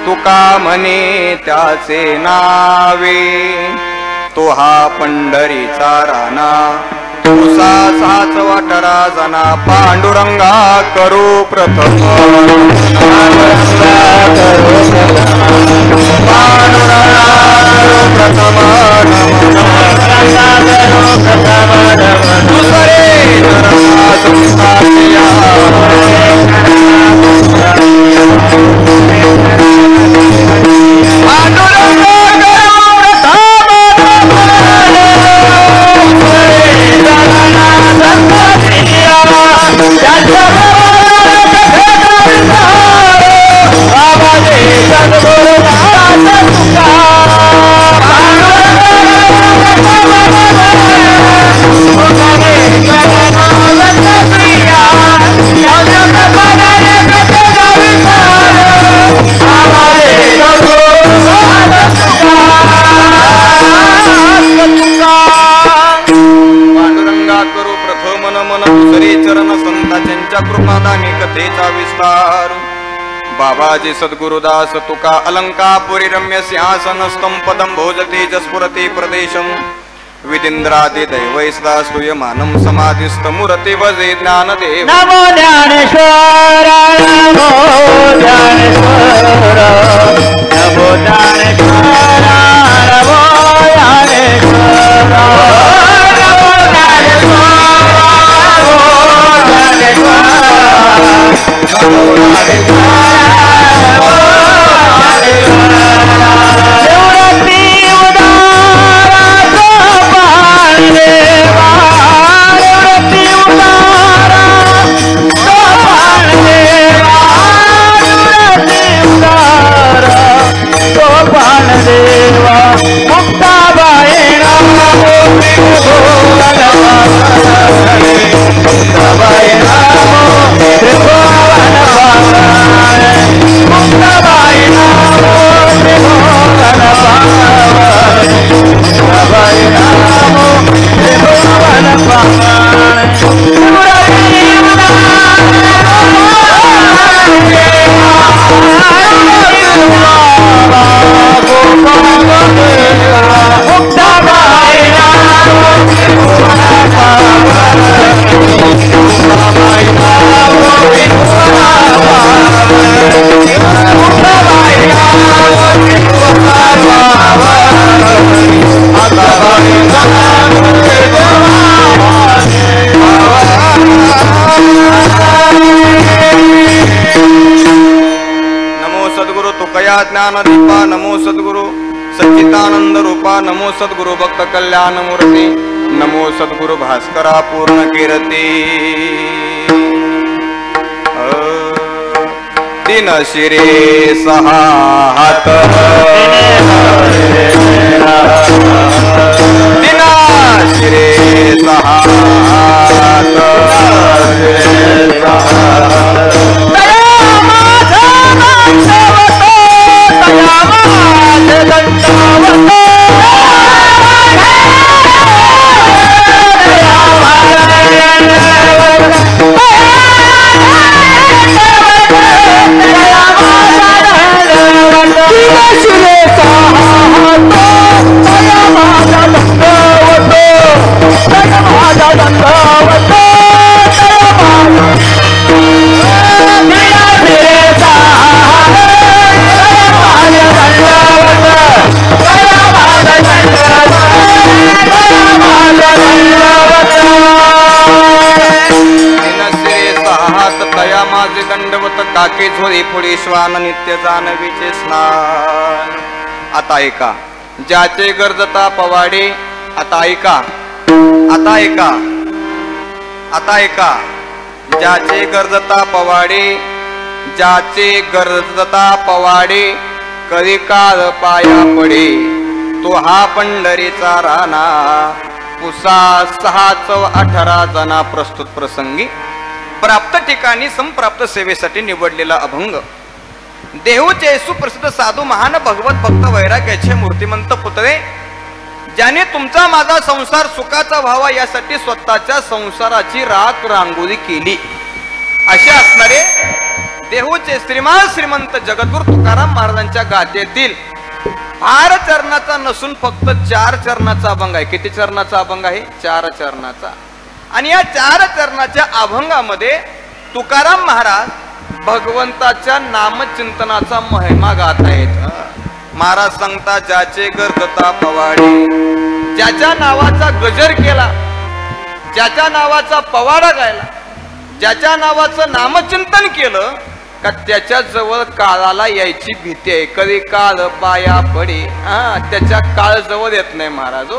तुका म्हणे त्याचे नावे, तो हा पंढरीचा राणा तुसा साच वाटरा जना, पांडुरंगा करू प्रथम, पांडुरंगा करू प्रथम, दुसरे कृपादानी कथेचा विस्तार। बाबाजी सद्गुरुदास तुका अलंकापुरी रम्य सिंहासन स्तंपदं भोजते जस्फुरते प्रदेशम, विदिंद्रादि दैवैस्ता स्तूयमानं समाधिस्तमुरति वजे ज्ञानदेव। नमो ज्ञानेश्वर नमो ज्ञानेश्वर नमो ज्ञानेश्वर नमो ज्ञानेश्वर नमो ज्ञानदीपा, नमो सद्गुरु सच्चिदानंद रूपा, नमो सद्गुरु भक्त कल्याण मूर्ती, नमो सद्गुरु भास्करा पूर्ण कीर्ती। दिन शिरे सहा हात, दिन शिरे सहा हात, दंडवत काके झोरी पुढे श्वान नित्य जानवीचे स्नान। आता ऐका ज्याचे गरजता पवाडे, आता ऐका, आता ऐका, आता ऐका ज्याचे गरजता पवाडे, ज्याचे गरजता पवाडे, कधी काळ पाया पडे, तो हा पंढरीचा राणा, पुसा 6-18 जना प्रस्तुत प्रसंगी प्राप्त ठिकाणी संप्राप्त सेवेसाठी निवडलेला अभंग। देहूचे सुप्रसिद्ध साधू महान भगवत भक्त वैराग्याचे मूर्तिमंत पुतळे, ज्याने तुमचा माझा संसार सुखाचा व्हावा यासाठी स्वतःच्या संसाराची राख रांगोळी केली, असे असणारे देहूचे श्रीमान श्रीमंत जगद्गुरु तुकाराम महाराजांच्या गाथेतील 12 चरणाचा नसून फक्त 4 चरणाचा अभंग आहे. किती चरणाचा अभंग आहे? 4 चरणाचा. आणि या 4 चरणाच्या अभंगामध्ये तुकाराम महाराज भगवंताच्या नामचिंतनाचा महिमा गात आहेत. महाराज सांगता ज्याचे गर्दता पवाडे, ज्याच्या नावाचा गजर केला, ज्याच्या नावाचा पवाडा गायला, ज्याच्या नावाचं नामचिंतन केलं का त्याच्या जवळ काळाला यायची भीती आहे. कधी काळ पाया पडे, त्याच्या काळ जवळ येत नाही महाराज.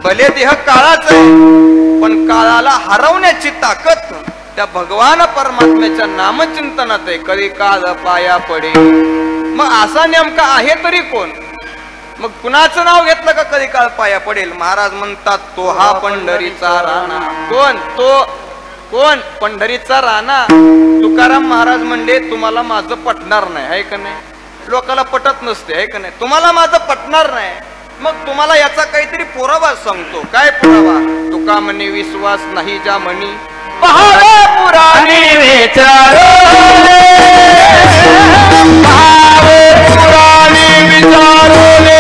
भले देह काळाच आहे पण काळाला हरवण्याची ताकद त्या भगवान परमात्म्याच्या नामचिंतनात आहे. कधी काळ पाया पडे. मग असा नेमका आहे तरी कोण? मग कुणाचं नाव घेतलं का कधी काळ पाया पडेल? महाराज म्हणतात तो हा पंढरीचा राणा. कोण तो? कोण? पंढरीचा राणा. तुकाराम महाराज म्हणले तुम्हाला माझं पटणार नाही, आहे का नाही? लोकाला पटत नसते, आहे का नाही? तुम्हाला माझं पटणार नाही. मग तुम्हाला याचा काहीतरी पुरावा सांगतो. काय पुरावा? तुका म्हणे विश्वास नाही ज्या म्हणी पहावे पुराणे विचारो पुराणे विचारोले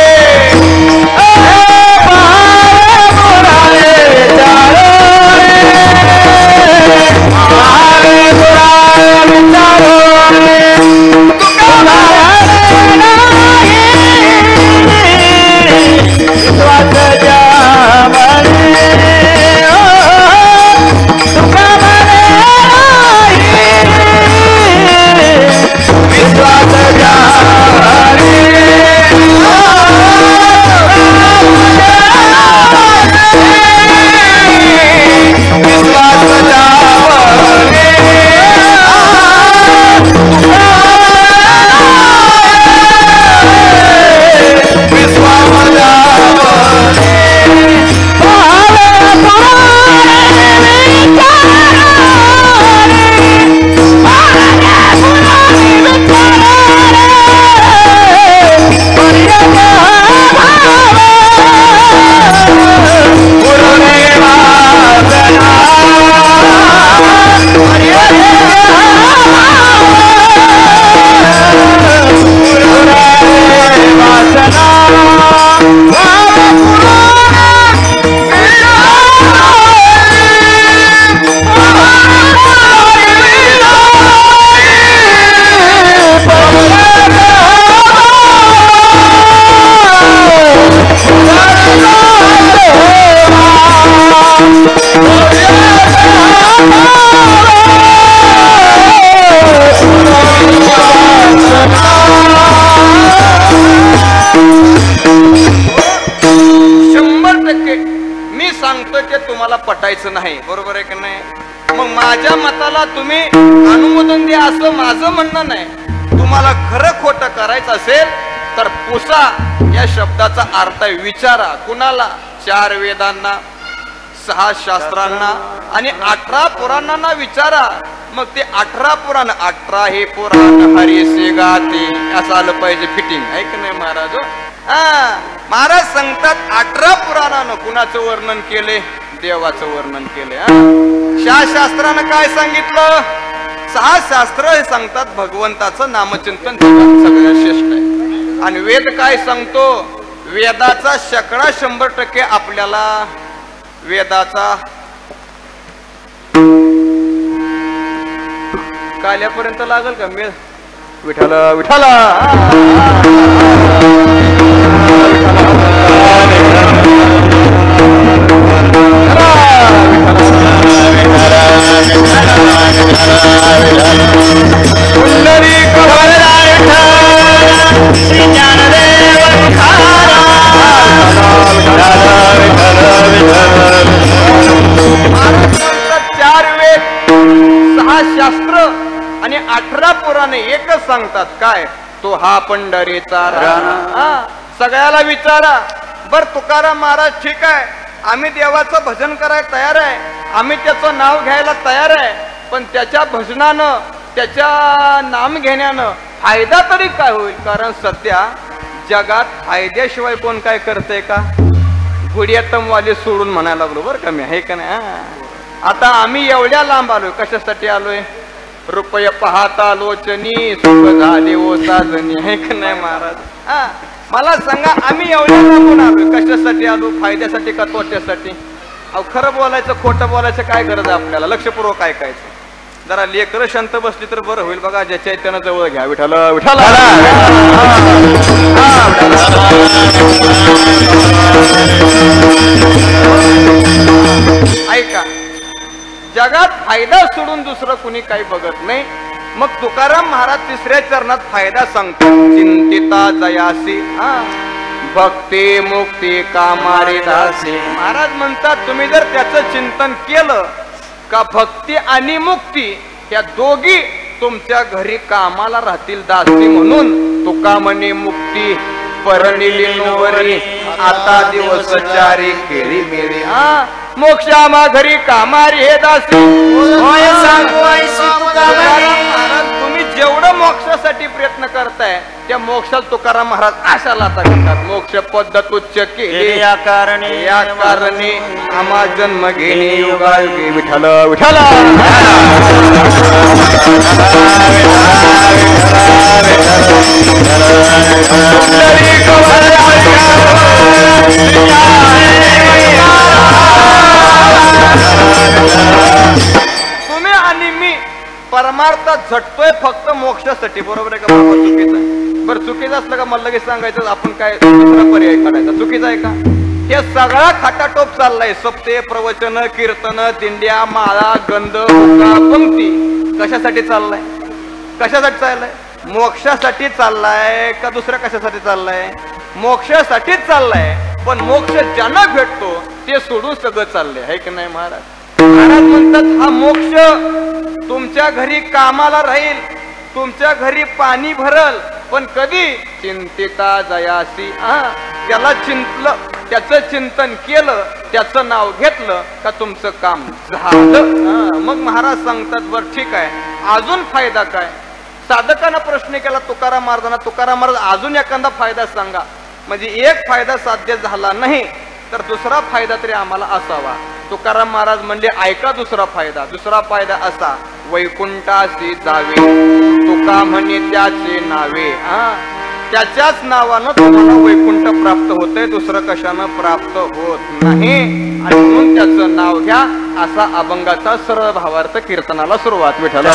पटायचं नाही. बरोबर आहे की नाही? मग माझ्या मताला तुम्ही अनुमोदन द्या असं माझं म्हणणं नाही. तुम्हाला खरं खोटं करायचं असेल तर पुसा या शब्दाचा अर्थ विचारा. कुणाला? 4 वेदांना, 6 शास्त्रांना आणि 18 पुराणांना विचारा. मग ते 18 पुराण, 18 हे पुराण हरीसे गाते असं आलं पाहिजे फिटिंग, आहे की नाही महाराज? महाराज सांगतात 18 पुराणानं कुणाचं वर्णन केले? देवाचं वर्णन केले. 6 शास्त्रानं काय सांगितलं? 6 शास्त्र हे सांगतात भगवंताचं नामचिंतन सगळ्यात श्रेष्ठ आहे. आणि वेद काय सांगतो? वेदाचा शेकडा 100% आपल्याला वेदाचा काल्यापर्यंत लागल का मेळ? विठाला विठाला शास्त्र आणि 18 पुराणे एकच सांगतात. काय? तो हा पंढरीचा राणा. सगळ्याला विचारा. बर तुकाराम महाराज ठीक आहे, आम्ही देवाचं भजन करायला तयार आहे, आम्ही त्याचं नाव घ्यायला तयार आहे, पण त्याच्या भजनानं, त्याच्या नाम घेण्यानं फायदा तरी काय होईल? कारण सध्या जगात फायद्याशिवाय कोण काय करते का? गुडियातमवाले सोडून म्हणायला लागलो बरं का मी, आहे का नाही? आता आम्ही एवढ्या लांब आलोय, कशासाठी आलोय? रुपये पाहता लोचनी सुख झाले ओ साजनी आहे का नाही महाराज? हा मला सांगा आम्ही एवढ्या लांबून आलो कशासाठी आलो? फायद्यासाठी का तोट्यासाठी? अहो खरं बोलायचं खोटं बोलायचं काय गरज आहे आपल्याला? लक्षपूर्वक ऐकायचं. जरा लेकरं शांत बसली तर बरं होईल बघा. ज्याच्या त्यानं जवळ घ्या. विठाल विठाल ऐका, जगात फायदा सोडून दुसरं कुणी काही बघत नाही. मग तुकाराम महाराज तिसऱ्या चरणात फायदा सांगतात. चिंतिता जयासी भक्ती मुक्ती कामारे दासी. महाराज म्हणतात तुम्ही जर त्याचं चिंतन केलं का भक्ती आणि मुक्ती या दोघी तुमच्या घरी कामाला राहतील दासी. म्हणून तुका म्हणे मुक्ती परनिली नोवरी आता दिवस चारी केली मेरी. मोक्षामा घरी कामारी हे दासी. तुम्ही जेवढं मोक्षासाठी प्रयत्न करताय त्या मोक्षात तुकाराम महाराज अशा लाता घेतात. मोक्ष पद्धत उच्च केली या कारणे आम्हा जन्म घेणे योगायोगी. विठ्ठल विठ्ठल तुम्ही आणि मी परमार्थात झटतोय फक्त मोक्षासाठी. बरोबर आहे का? चुकीचं आहे. बरं चुकीचं असलं का मला लगेच सांगायचं आपण काय दुसरा पर्याय काढायचा? चुकीचं आहे का? हे सगळा खाटाटोप चाललाय. सप्ते प्रवचन कीर्तन दिंड्या माळा गंध हुक्का पंक्ती कशासाठी चाललाय? कशासाठी चाललाय? मोक्षासाठी चाललाय का दुसऱ्या कशासाठी चाललाय? मोक्षासाठीच चाललाय. पण मोक्ष ज्यांना भेटतो ते सोडून सगळं चाललंय आहे की नाही महाराज? महाराज म्हणतात हा मोक्ष तुमच्या घरी कामाला राहील, तुमच्या घरी पाणी भरल, पण कधी? चिंतिता जयासी. त्याला चिंतलं, त्याचं चिंतन केलं, त्याचं नाव घेतलं का तुमचं काम झालं. मग महाराज सांगतात बर ठीक आहे अजून फायदा काय? साधकांना प्रश्न केला तुकाराम महाराजांना. तुकाराम महाराज अजून एखादा फायदा सांगा. म्हणजे एक फायदा साध्य झाला नाही तर दुसरा फायदा तरी आम्हाला असावा. तुकाराम महाराज म्हणले ऐका दुसरा फायदा. दुसरा फायदा असा वैकुंठासी जावे तुका म्हणे त्याचे नावे. त्याच्याच नावानं तुम्हाला वैकुंठ प्राप्त होतंय, दुसरं कशानं प्राप्त होत नाही. आणि म्हणून त्याचं नाव घ्या असा अभंगाचा सरळ भावार्थ कीर्तनाला सुरुवात. विठ्ठल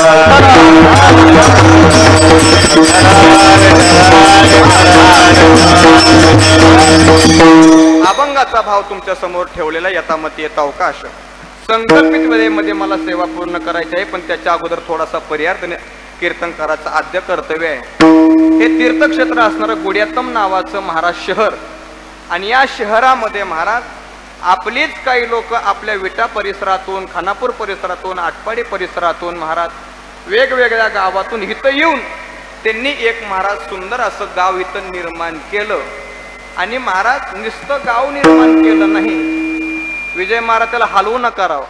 अभंगाचा भाव तुमच्या समोर ठेवलेला यथामती येता अवकाश. संकल्पित वेळेमध्ये मला सेवा पूर्ण करायची आहे, पण त्याच्या अगोदर थोडासा पर्याय कीर्तनकाराचं आद्य कर्तव्य आहे. हे तीर्थक्षेत्र असणारं गुडियातम नावाचं महाराज शहर, आणि या शहरामध्ये महाराज आपलीच काही लोक आपल्या विटा परिसरातून, खानापूर परिसरातून, आटपाडी परिसरातून महाराज वेगवेगळ्या गावातून इथं येऊन त्यांनी एक महाराज सुंदर असं गाव इथं निर्माण केलं. आणि महाराज नुसतं गाव निर्माण केलं नाही, विजय महाराज त्याला हलवू नका राव.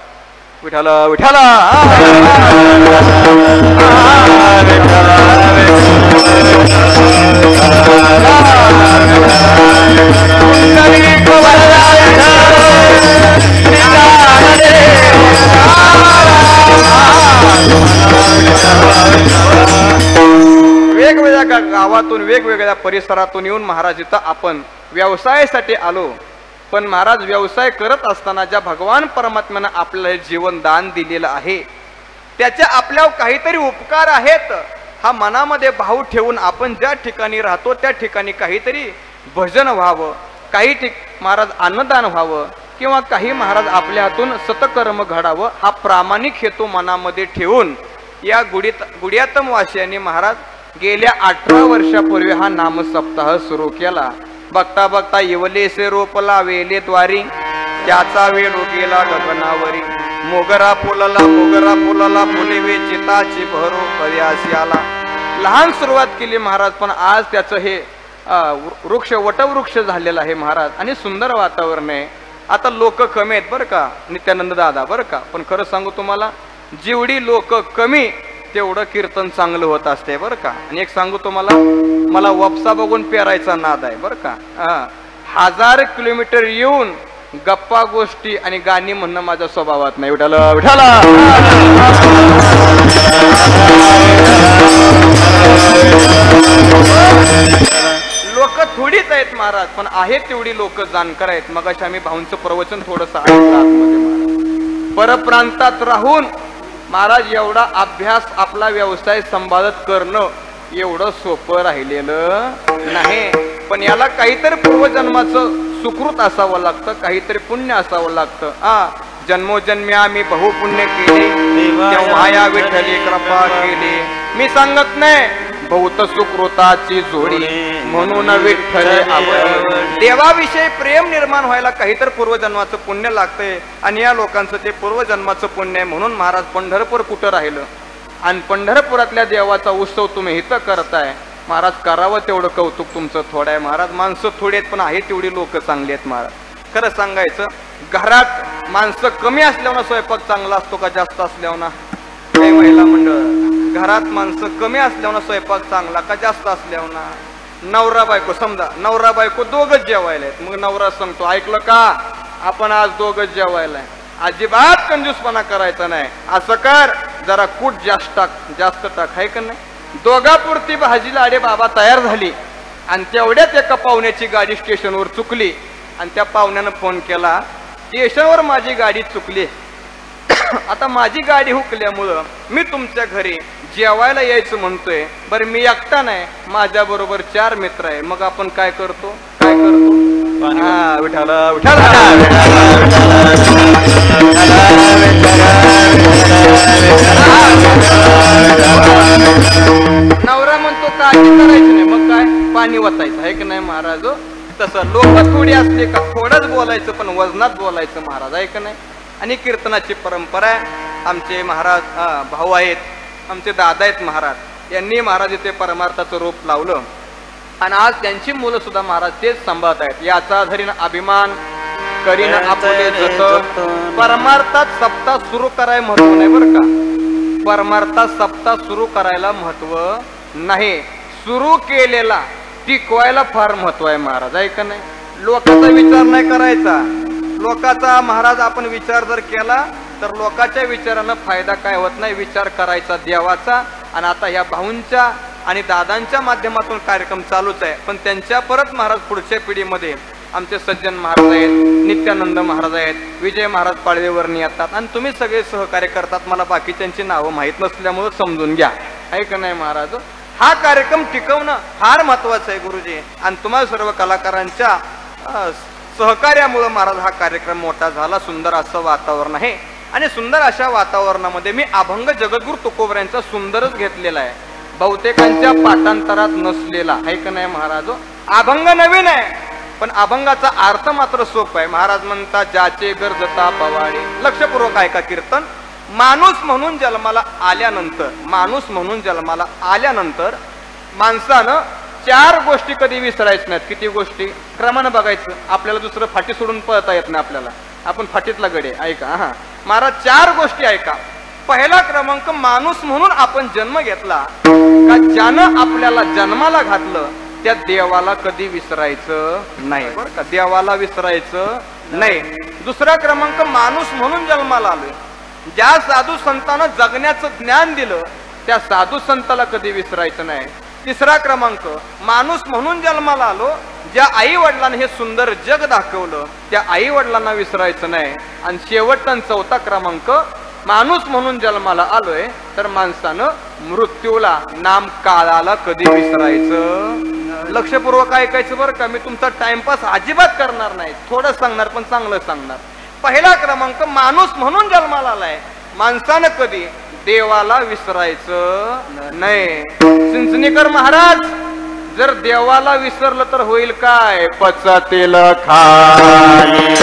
विठाला विठाला वेगवेगळ्या गावातून वेगवेगळ्या परिसरातून येऊन महाराज इथं आपण व्यवसायासाठी आलो. पण महाराज व्यवसाय करत असताना ज्या भगवान परमात्म्यानं आपल्याला हे जीवन दान दिलेलं आहे त्याच्या आपल्यावर काहीतरी उपकार आहेत. हा मनामध्ये भाव ठेवून आपण ज्या ठिकाणी राहतो त्या ठिकाणी काहीतरी भजन व्हावं, काही महाराज अन्नदान व्हावं, किंवा काही महाराज आपल्या हातून सतकर्म घडावं, हा प्रामाणिक हेतू मनामध्ये ठेवून या गुडियातम वासियांनी महाराज गेल्या 18 वर्षापूर्वी हा नामसप्ताह सुरू केला. बघता बघता येवलेसे रोप लावेले द्वारी त्याचा वेळ गेला गगनावरी. मोगरा फुलला फुलेवे चिताची भरो पर्यासी आला. लहान सुरुवात केली महाराज, पण आज त्याचं हे वृक्ष वटवृक्ष झालेला आहे महाराज, आणि सुंदर वातावरण आहे. आता लोक कमी आहेत बरं का नित्यानंद दादा, बरं का, पण खरं सांगू तुम्हाला जेवढी लोक कमी तेवढं कीर्तन चांगलं होत असते बरं का. आणि एक सांगू तुम्हाला, मला वपसा बघून पेरायचा नाद आहे बरं का. 1000 किलोमीटर येऊन गप्पा गोष्टी आणि गाणी म्हणणं माझ्या स्वभावात नाही. विठाला विठाला लोक थोडीच आहेत महाराज, पण आहेत तेवढी लोक जाणकार आहेत. मग अशा आम्ही भाऊंचं प्रवचन थोडंसं ऐकलं आतमध्ये महाराज. परप्रांतात राहून महाराज एवढा अभ्यास आपला व्यवसाय सांभाळत करणं एवढं सोपं राहिलेलं नाही. पण याला काहीतरी पूर्वजन्माचं सुकृत असावं लागतं, काहीतरी पुण्य असावं लागतं. जन्मोजन्मी आम्ही बहुपुण्य केले, तेव्हा या विठ्ठली कृपा केली. मी सांगत नाही बहुत सुकृताची जोडी म्हणून विठ्ठले आवडली. देवाविषयी प्रेम निर्माण व्हायला काहीतरी पूर्वजन्माचं पुण्य लागतंय आणि या लोकांचं ते पूर्वजन्माचं पुण्य आहे. म्हणून महाराज पंढरपूर कुठं राहिलं आणि पंढरपुरातल्या देवाचा उत्सव तुम्ही इथं करताय. महाराज करावं तेवढं कौतुक तुमचं थोडं आहे महाराज. माणसं थोडी आहेत पण आहे तेवढी लोक चांगली आहेत महाराज. खरं सांगायचं घरात माणसं कमी असल्यावर स्वयंपाक चांगला असतो का जास्त असल्यावर? काही महिला मंडळ घरात माणसं कमी असल्यावर स्वयंपाक चांगला का जास्त असल्यावर? नवरा बायको समजा नवरा बायको दोघच जेवायला आहेत, मग नवरा सांगतो ऐकलं का आपण आज दोघच जेवायला आहे. अजिबात कंजूसपणा करायचा नाही. असं कर जरा कूट जास्त टाक आहे का नाही. दोघापुरती भाजी लाडे बाबा तयार झाली आणि तेवढ्यात एका पाहुण्याची गाडी स्टेशनवर चुकली आणि त्या पाहुण्यानं फोन केला स्टेशनवर माझी गाडी चुकली, आता माझी गाडी हुकल्यामुळं मी तुमच्या घरी जेवायला यायचं म्हणतोय. बरं मी एकटा नाही, माझ्या बरोबर 4 मित्र आहे. मग आपण काय करतो विठाला विठाला नवरा म्हणतो काळजी करायची नाही, मग काय पाणी वतायचं आहे की नाही महाराज. तसं लोक थोडी असले का थोडंच बोलायचं पण वजनात बोलायचं महाराज आहे का नाही. आणि कीर्तनाची परंपरा आहे. आमचे महाराज भाऊ आहेत, आमचे दादा आहेत महाराज, यांनी महाराज इथे परमार्थाचं रूप लावलं आणि आज त्यांची मुलं सुद्धा महाराज तेच सांभाळत आहेत. याचा धरीन अभिमान करीन आपले जतन. परमार्थात सप्ताह सुरू करायला महत्व नाही बरं का. परमार्थात सप्ताह सुरू करायला महत्व नाही, सुरू केलेला टिकवायला फार महत्व आहे महाराज आहे का नाही. लोकांचा विचार नाही करायचा. लोकांचा महाराज आपण विचार जर केला तर लोकांच्या विचारानं फायदा काय होत नाही. विचार करायचा देवाचा. आणि आता ह्या भाऊंच्या आणि दादांच्या माध्यमातून कार्यक्रम चालूच आहे, पण त्यांच्या परत महाराज पुढच्या पिढीमध्ये आमचे सज्जन महाराज आहेत, नित्यानंद महाराज आहेत, विजय महाराज पाळवेवरणी येतात आणि तुम्ही सगळे सहकार्य करतात. मला बाकीच्यांची नावं माहीत नसल्यामुळे समजून घ्या आहे का नाही महाराज. हा कार्यक्रम टिकवणं फार महत्वाचं आहे गुरुजी. आणि तुम्हाला सर्व कलाकारांच्या सहकार्यामुळे महाराज हा कार्यक्रम मोठा झाला. सुंदर असं वातावरण आहे आणि सुंदर अशा वातावरणामध्ये मी अभंग जगद्गुरु तुकोबऱ्यांचा सुंदरच घेतलेला आहे, बहुतेकांच्या पाठांतरात नसलेला आहे का नाही महाराज. अभंग नवीन आहे पण अभंगाचा अर्थ मात्र सोपा आहे. महाराज म्हणतात ज्याचे गरजता पवाडे. लक्षपूर्वक ऐका कीर्तन. माणूस म्हणून जन्माला आल्यानंतर माणसानं 4 गोष्टी कधी विसरायच्या नाहीत. किती गोष्टी क्रमानं बघायचं. आपल्याला दुसरं फाटी सोडून पळता येत नाही आपल्याला, आपण फाटीतला गडे. ऐका महाराज 4 गोष्टी ऐका. पहिला क्रमांक माणूस म्हणून आपण जन्म घेतला का ज्यानं आपल्याला जन्माला घातलं त्या देवाला कधी विसरायचं नाही बरं का. देवाला विसरायचं नाही. दुसरा क्रमांक माणूस म्हणून जन्माला आलोय, ज्या साधू संतांना जगण्याचं ज्ञान दिलं त्या साधू संताला कधी विसरायचं नाही. तिसरा क्रमांक माणूस म्हणून जन्माला आलो, ज्या आई वडिलांना हे सुंदर जग दाखवलं त्या आई वडिलांना विसरायचं नाही. आणि शेवटचा 4था क्रमांक माणूस म्हणून जन्माला आलोय तर माणसानं मृत्यूला नाम काळाला कधी विसरायचं. लक्षपूर्वक ऐकायचं बरं का. मी तुमचा टाइमपास अजिबात करणार नाही, थोडं सांगणार पण चांगलं सांगणार. पहिला क्रमांक माणूस म्हणून जन्माला आलाय, माणसानं कधी देवाला विसरायचं नाही. चिंचणीकर महाराज जर देवाला विसरलं तर होईल काय. पचतेल खाली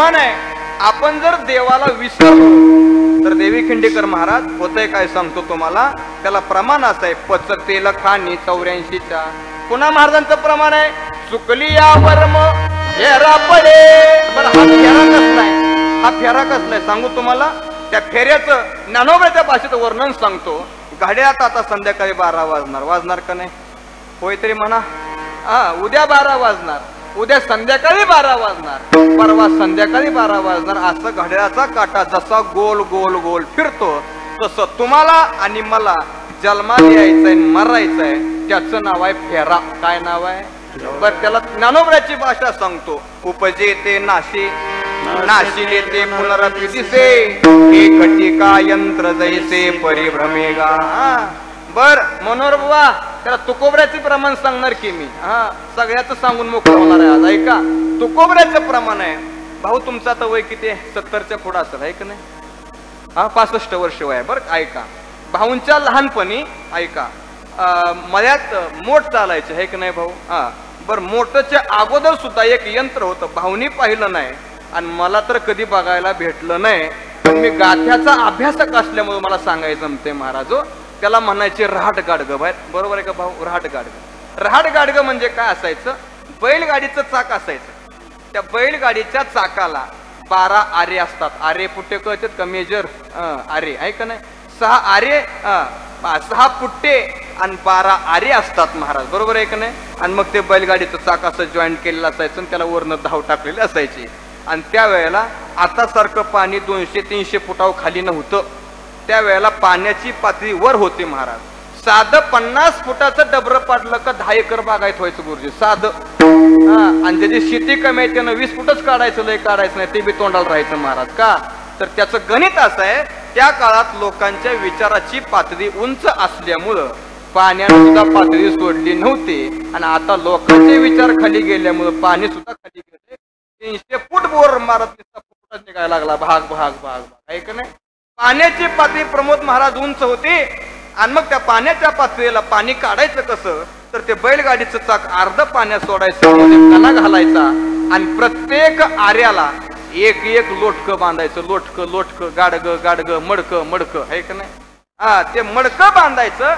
प्रमाण आहे. आपण जर देवाला विसरलो तर देवी खिंडेकर महाराज होतंय काय सांगतो तुम्हाला. त्याला प्रमाण असं आहे, पचतेल खाणी 84च्या. पुन्हा महाराजांचं प्रमाण आहे, चुकली या वर्म फेरा पडे. बरं हा फेरा कसलाय, हा फेरा कसलाय सांगू तुम्हाला. त्या फेऱ्याचं ज्ञानोबाच्या भाषेत वर्णन सांगतो. घड्याळात आता संध्याकाळी 12 वाजणार का नाही, होय तरी म्हणा. उद्या 12 वाजणार, उद्या संध्याकाळी 12 वाजणार, परवा संध्याकाळी 12 वाजणार. असं घड्याळाचा काटा जसा गोल गोल गोल फिरतो तसं तुम्हाला आणि मला जन्माला यायचंय मरायचंय. त्याचं नाव आहे फेरा. काय नाव आहे. बर त्याला ज्ञानोबाची भाषा सांगतो. उपजे ते नाशी, नाशिले ते पुनरपि दिसे, एक टीका यंत्र जैसे परिभ्रमेगा. बर मनोहर बुवा त्याला तुकोबऱ्याचे प्रमाण सांगणार की मी. सगळ्याच सांगून मोकळं होणार आहे आज. ऐका, तुकोबऱ्याचं प्रमाण आहे. भाऊ तुमचा तर वय किती आहे, 70च्या पुढे असेल आहे का नाही. 65 वर्ष वय आहे. बरं ऐका, भाऊंच्या लहानपणी ऐका मळ्यात मोठ चालायचे आहे की नाही भाऊ. बरं मोठच्या अगोदर सुद्धा एक यंत्र होतं, भाऊनी पाहिलं नाही आणि मला तर कधी बघायला भेटलं नाही. पण मी गाथ्याचा अभ्यासक असल्यामुळे मला सांगायचं जमते महाराज. त्याला म्हणायचे रहाट गाडगं. बाहेर बरोबर आहे का भाऊ. रहाट गाडगं, रहाट गाडगं म्हणजे काय असायचं, बैलगाडीचं चाक असायचं. त्या बैलगाडीच्या चाकाला 12 आरे असतात. आरे पुट्टे कळतात का मेजर. आरे आहे का नाही. 6 आरे 6 पुट्टे आणि 12 आरे असतात महाराज. बरोबर आहे का नाही. आणि मग ते बैलगाडीचं चाक असं जॉईंट केलेलं असायचं आणि त्याला वरनं धाव टाकलेली असायची. आणि त्यावेळेला आता सारखं पाणी 200-300 फुटावर खाली नव्हतं. त्यावेळेला पाण्याची पातळी वर होती महाराज. साधं 50 फुटाचं डबरं पाडलं का 10 एकर बागायत व्हायचं गुरुजी साधं. आणि त्याची शेती कमी आहे त्यानं 20 फुटच काढायचं, लय काढायचं नाही, ते बी तोंडाला राहायचं महाराज. का तर त्याचं गणित असं आहे, त्या काळात लोकांच्या विचाराची पातळी उंच असल्यामुळं पाण्याने सुद्धा पातळी सोडली नव्हती. आणि आता लोकांचे विचार खाली गेल्यामुळं पाणी सुद्धा खाली गेले. 300 फूट बोर मारत फुटात निघायला लागला. भाग भाग भाग भाग आहे का नाही. पाण्याची पातळी प्रमोद महाराज उंच होती. आणि मग त्या पाण्याच्या पातळीला पाणी काढायचं कसं, तर ते बैलगाडीचं चाक अर्ध पाण्यात सोडायचं, कणा घालायचा आणि प्रत्येक आऱ्याला एक एक लोटकं बांधायचं. लोटकं लोटकं, गाडगं गाडगं, मडकं मडकं आहे का नाही. ते मडकं बांधायचं.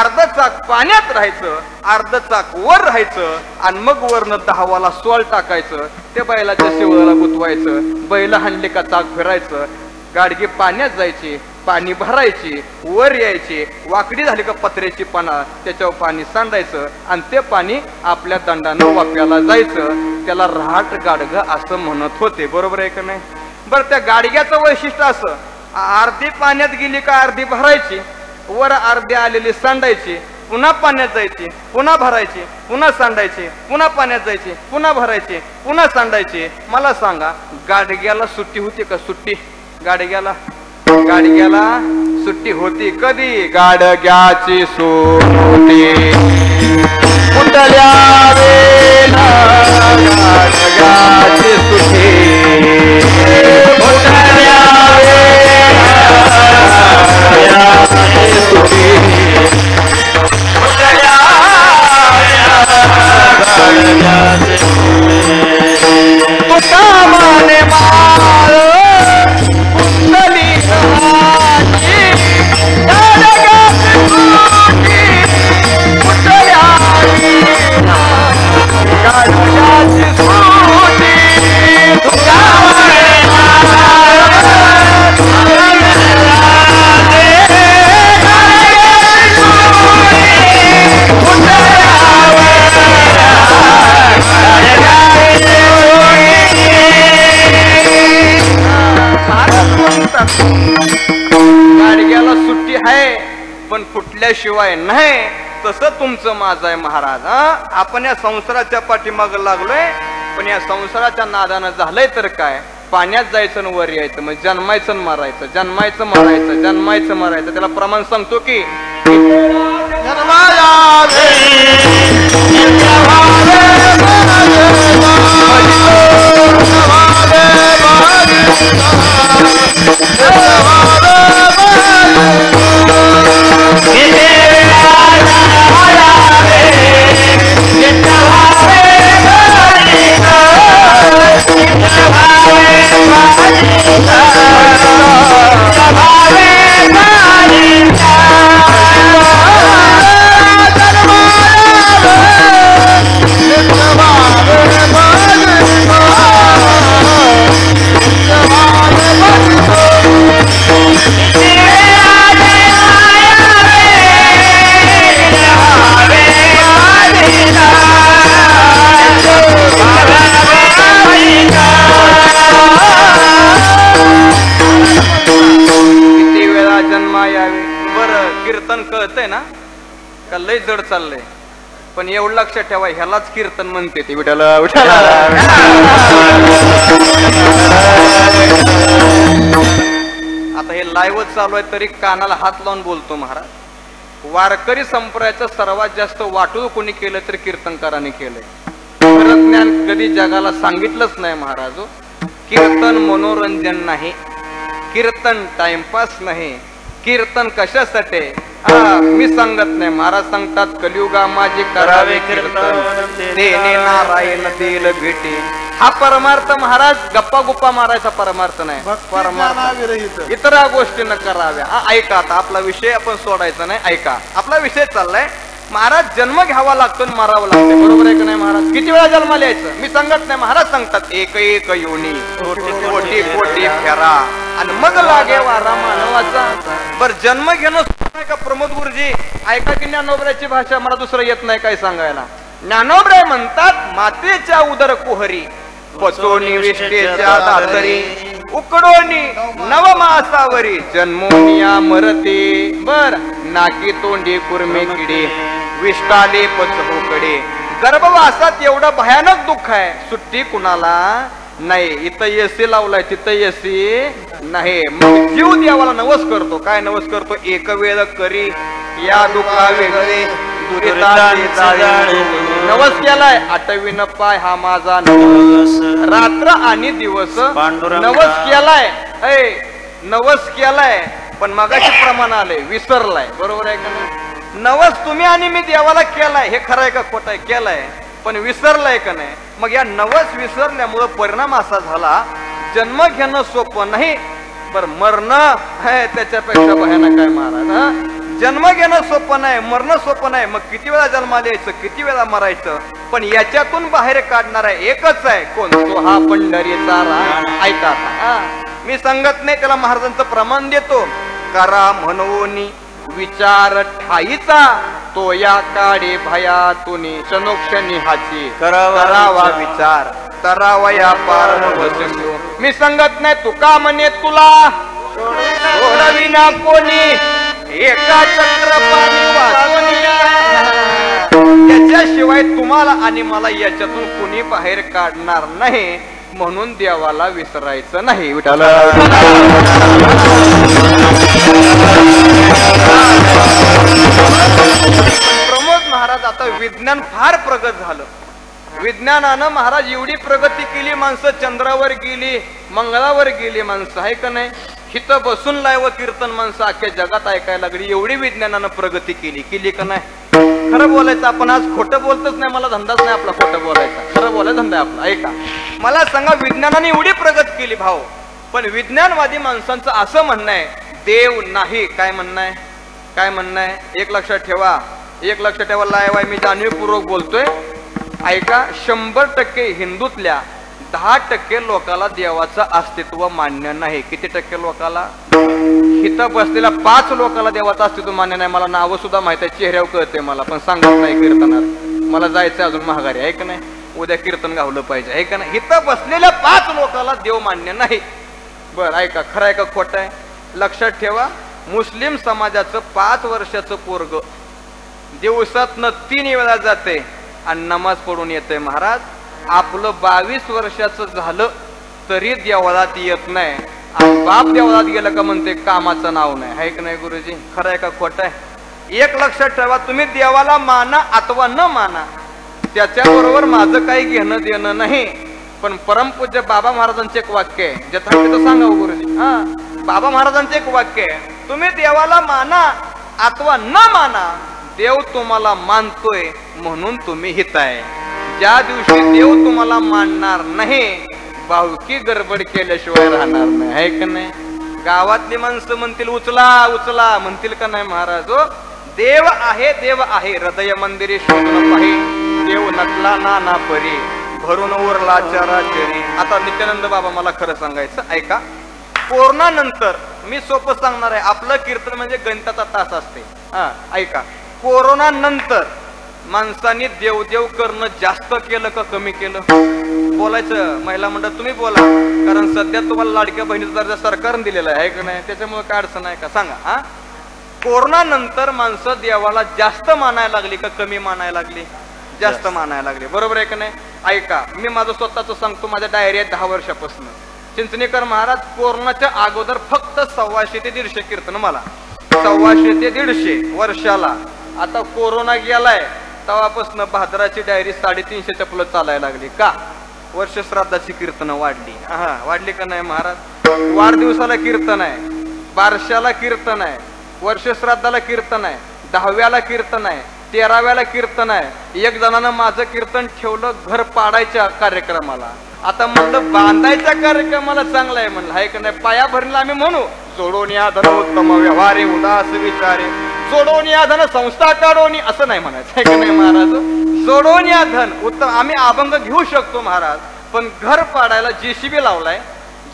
अर्ध चाक पाण्यात राहायचं, अर्ध चाक वर राहायचं आणि मग वरनं 10 वाला सोल टाकायचं. ते बैलाच्या शेवळाला गुतवायचं. बैल हाणले का चाक फिरायचं. गाडगी पाण्यात जायची, पाणी भरायची, वर यायची. वाकडी झाली का पत्र्याची पाना त्याच्यावर पाणी सांडायचं आणि ते पाणी आपल्या दंडानं वाप्याला जायचं. त्याला रहाट गाडगं असं म्हणत होते. बरोबर आहे का नाही. बरं त्या गाडग्याचं वैशिष्ट्य असं, अर्धी पाण्यात गेली का अर्धी भरायची, वर अर्धी आलेली सांडायची, पुन्हा पाण्यात जायची, पुन्हा भरायची, पुन्हा सांडायची, पुन्हा पाण्यात जायची, पुन्हा भरायची, पुन्हा सांडायची. मला सांगा गाडग्याला सुट्टी होती का. सुट्टी गाडग्याला, गाडग्याला सुट्टी होती कधी. गाडग्याची सुट्टी कुठल्या वेळेला, गाडग्याची सुट्टी कुठल्या तुका माने माळ कुंडली गाडग्याला सुट्टी आहे पण फुटल्याशिवाय नाही. तसं तुमचं माझं आहे महाराज. आपण या संसाराच्या पाठीमाग लागलोय पण या संसाराच्या नादानं झालंय तर काय. पाण्यात जायचं वर यायचं, मग जन्मायचं मारायचं, जन्मायचं मारायचं, जन्मायचं मारायचं. त्याला प्रमाण सांगतो की कीर्तन कळतंय ना का लय जड चाललंय, पण एवढं लक्षात ठेवा ह्यालाच कीर्तन म्हणते ते विठ्ठल विठ्ठल. आता हे लाईव्ह चालू आहे तरी कानाला हात लावून बोलतो महाराज. वारकरी संप्रदायाचं सर्वात जास्त वाटूळ कोणी केलं तर कीर्तनकारांनी केलंय. खरं ज्ञान कधी जगाला सांगितलंच नाही महाराज. कीर्तन मनोरंजन नाही, कीर्तन टाइमपास नाही, कीर्तन कशासाठी मी सांगत नाही. महाराज सांगतात कलियुगा माझे करावे कीर्तन, देणे नारायण देल भेटे. हा परमार्थ महाराज गप्पा गुप्पा मारायचा परमार्थ नाही. परमार्थ इतर गोष्टी न कराव्या. ऐका आता आपला विषय आपण सोडायचा नाही. ऐका आपला विषय चाललाय महाराज जन्म घ्यावा लागतो आणि मारावं लागतं. बरोबर आहे का नाही महाराज? किती वेळा जन्माला यायचं मी सांगत नाही. महाराज सांगतात एक एक योनी कोटी कोटी फेरा आणि मग लागे वारा मानवाचा. बर जन्म घेणं का प्रमोद गुरुजी? ऐका की ज्ञानोबराची भाषा मला दुसरं येत नाही काय सांगायला. ज्ञानोबराय म्हणतात मातेच्या उदर कुहरी पचोनी विष्टेच्या दातरी उकडोनी नवमासावरी जन्मोनिया मरते. बर नाकी तोंडी कुरमे किडे विष्टाले पचहोकडे. गर्भवासात एवढं भयानक दुःख आहे, सुट्टी कुणाला नाही. इथं एसी लावलाय तिथं एसी नाही. मग जीव देवाला नवस करतो. काय नवस करतो? एक वेळ करी या दुःखा वेगळे नवस केलाय. आठवीन पाय हा माझा नवस, रात्र आणि दिवस नवस केलाय. नवस केलाय पण मगाशी प्रमाण आलंय विसरलाय. बरोबर आहे का नाही? नवस तुम्ही आणि मी देवाला केलाय हे खरं आहे का खोटं आहे? केलाय पण विसरलाय का नाही? मग या नवस विसरल्यामुळे परिणाम असा झाला जन्म घेणं सोपं नाही, बर मरणं त्याच्यापेक्षा भयानक काय महाराज. जन्म घेणं सोपं नाही, मरणं सोपं नाही. मग किती वेळा जन्माला यायचं, किती वेळा मरायचं, पण याच्यातून बाहेर काढणारा एकच आहे. कोण? तो हा पंढरीचा राग. ऐका मी सांगत नाही, त्याला महाराजांचं प्रमाण देतो. करा म्हणून विचार ठाईचा तो या काढे भयातून क्षणोक्षणी हाची करावा विचार तरावा या पार बसू. मी सांगत नाही तुका म्हणे तुला सोडविना कोणी एका चक्रपाणी वाचून. याच्याशिवाय तुम्हाला आणि मला याच्यातून कुणी बाहेर काढणार नाही. म्हणून देवाला विसरायचं नाही. विठ्ठल प्रमोद महाराज आता विज्ञान फार प्रगत झालं. विज्ञानानं महाराज एवढी प्रगती केली. माणसं चंद्रावर गेली, मंगळावर गेली माणसं आहे का नाही. हिथं बसून लाईव्ह कीर्तन माणसं अख्ख्या जगात ऐकायला लागली. एवढी विज्ञानानं प्रगती केली का नाही? खरं बोलायचं आपण आज खोटं बोलतच नाही. मला धंदाच नाही आपला खोटं बोलायचा. खरं बोलायचा धंदा आपला. ऐका मला सांगा विज्ञानाने एवढी प्रगत केली भाऊ, पण विज्ञानवादी माणसांचं असं म्हणणं आहे देव नाही. काय म्हणणं आहे? काय म्हणणं आहे? एक लक्षात ठेवा, एक लक्षात ठेवा. लाईव्ह आहे मी जाणीवपूर्वक बोलतोय. ऐका 100% हिंदूतल्या 10% लोकाला देवाचं अस्तित्व मान्य नाही. किती टक्के लोकाला? इथं बसलेल्या 5 लोकाला देवाचं अस्तित्व मान्य नाही. मला नावं सुद्धा माहित आहे, चेहऱ्यावर कळते मला, पण सांगत नाही कीर्तनात. मला जायचं अजून महागारी आहे का नाही. उद्या कीर्तन गावलं पाहिजे आहे का नाही. इथं बसलेल्या 5 लोकाला देव मान्य नाही. बरं ऐका खरं आहे का खोटं आहे? लक्षात ठेवा. मुस्लिम समाजाचं 5 वर्षाचं पोरग दिवसातनं 3 वेळा जाते आणि नमाज पडून येते महाराज. आपलं 22 वर्षाचं झालं तरी देवळात येत नाही. आणि बाप देवळात गेलं का म्हणते कामाचं नाव नाही. आहे का नाही गुरुजी? खरं आहे का खोटं आहे? एक लक्षात ठेवा, तुम्ही देवाला माना अथवा न माना त्याच्याबरोबर माझं काही घेणं देणं नाही. पण परमपूज्य बाबा महाराजांचे एक वाक्य आहे, जथाकथित सांगा गुरुजी. बाबा महाराजांचे एक वाक्य आहे, तुम्ही देवाला माना अथवा न माना देव तुम्हाला मानतोय म्हणून तुम्ही हित आहे. ज्या दिवशी देव तुम्हाला मानणार नाही भावकी गडबड केल्याशिवाय राहणार नाही. आहे का नाही? गावातली माणसं म्हणतील उचला उचला म्हणतील का नाही महाराज? देव आहे, देव आहे, हृदय मंदिरी शोधून पाहि देव नटला नाना परी भरून उरला चराचरी. आता नित्यानंद बाबा मला खरं सांगायचं ऐका. कोरोना नंतर मी सोपं सांगणार आहे, आपलं कीर्तन म्हणजे गणिताचा तास असते. ऐका, कोरोना नंतर माणसांनी देवदेव करणं जास्त केलं का कमी केलं? बोलायचं महिला मंडळ तुम्ही बोला, कारण सध्या तुम्हाला लाडक्या बहिणीचा दर्जा सरकारने दिलेला आहे का नाही, त्याच्यामुळे काय अडचण आहे का सांगा. कोरोना नंतर माणसं देवाला जास्त मानायला लागली का कमी मानायला लागली? जास्त मानायला लागली, बरोबर आहे का नाही? ऐका, मी माझं स्वतःच सांगतो, माझ्या डायरी आहे 10 वर्षापासून. चिंचणीकर महाराज कोरोनाच्या अगोदर फक्त 100 ते 150 कीर्तन, मला 100 ते 150 वर्षाला. आता कोरोना गेलाय तेव्हापासून भाद्राची डायरी 350 प्लस चालायला लागली. का? वर्ष श्राद्धाची कीर्तनं वाढली. हा, वाढली का नाही महाराज? वाढदिवसाला कीर्तन आहे, बारशाला कीर्तन आहे, वर्ष श्राद्धाला कीर्तन आहे, 10व्याला कीर्तन आहे, 13व्याला कीर्तन आहे. एक जणानं माझं कीर्तन ठेवलं घर पाडायच्या कार्यक्रमाला. आता म्हणलं बांधायच्या कार्यक्रमाला चांगला आहे म्हणलं, आहे का नाही? पाया भरणीला आम्ही म्हणू जोडून या धन उत्तम व्यवहारे उदास विचारे, जोडून या धन संस्था काढून, असं नाही म्हणायचं, आहे का नाही महाराज? जोडून या धन उत्तम. आम्ही अभंग घेऊ शकतो महाराज, पण घर पाडायला JCB लावलाय,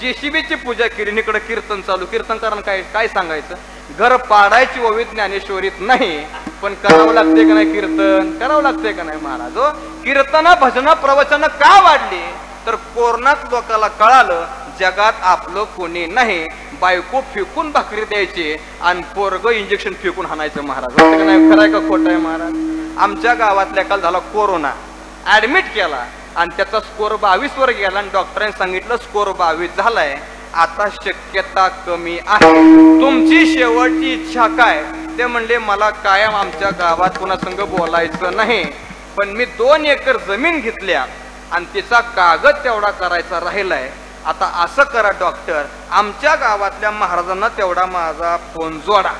JCBची पूजा केली, इकडे कीर्तन चालू. कीर्तनकारांना काय सांगायचं? घर पाडायची ओवी ज्ञानेश्वरीत नाही, पण करावं लागते का नाही? कीर्तन करावं लागते का नाही महाराज? कीर्तन भजन प्रवचन का वाढली? तर कोरोनात लोकांना कळालं जगात आपलं कोणी नाही. बायको फेकून भाकरी द्यायची आणि पोरग इंजेक्शन फेकून हाणायचं महाराज. नाही, खरंय का खोटं आहे महाराज? आमच्या गावातल्या काल झाला कोरोना, ऍडमिट केला आणि त्याचा स्कोर 22 वर गेला आणि डॉक्टरांनी सांगितलं स्कोर 22 झालाय, आता शक्यता कमी आहे. तुमची शेवटची इच्छा काय? ते म्हणले मला कायम आमच्या गावात कोणासंग बोलायचं नाही, पण मी 2 एकर जमीन घेतल्या आणि तिचा कागद तेवढा करायचा राहिलाय. आता असं करा डॉक्टर, आमच्या गावातल्या महाराजांना तेवढा माझा फोन जोडा.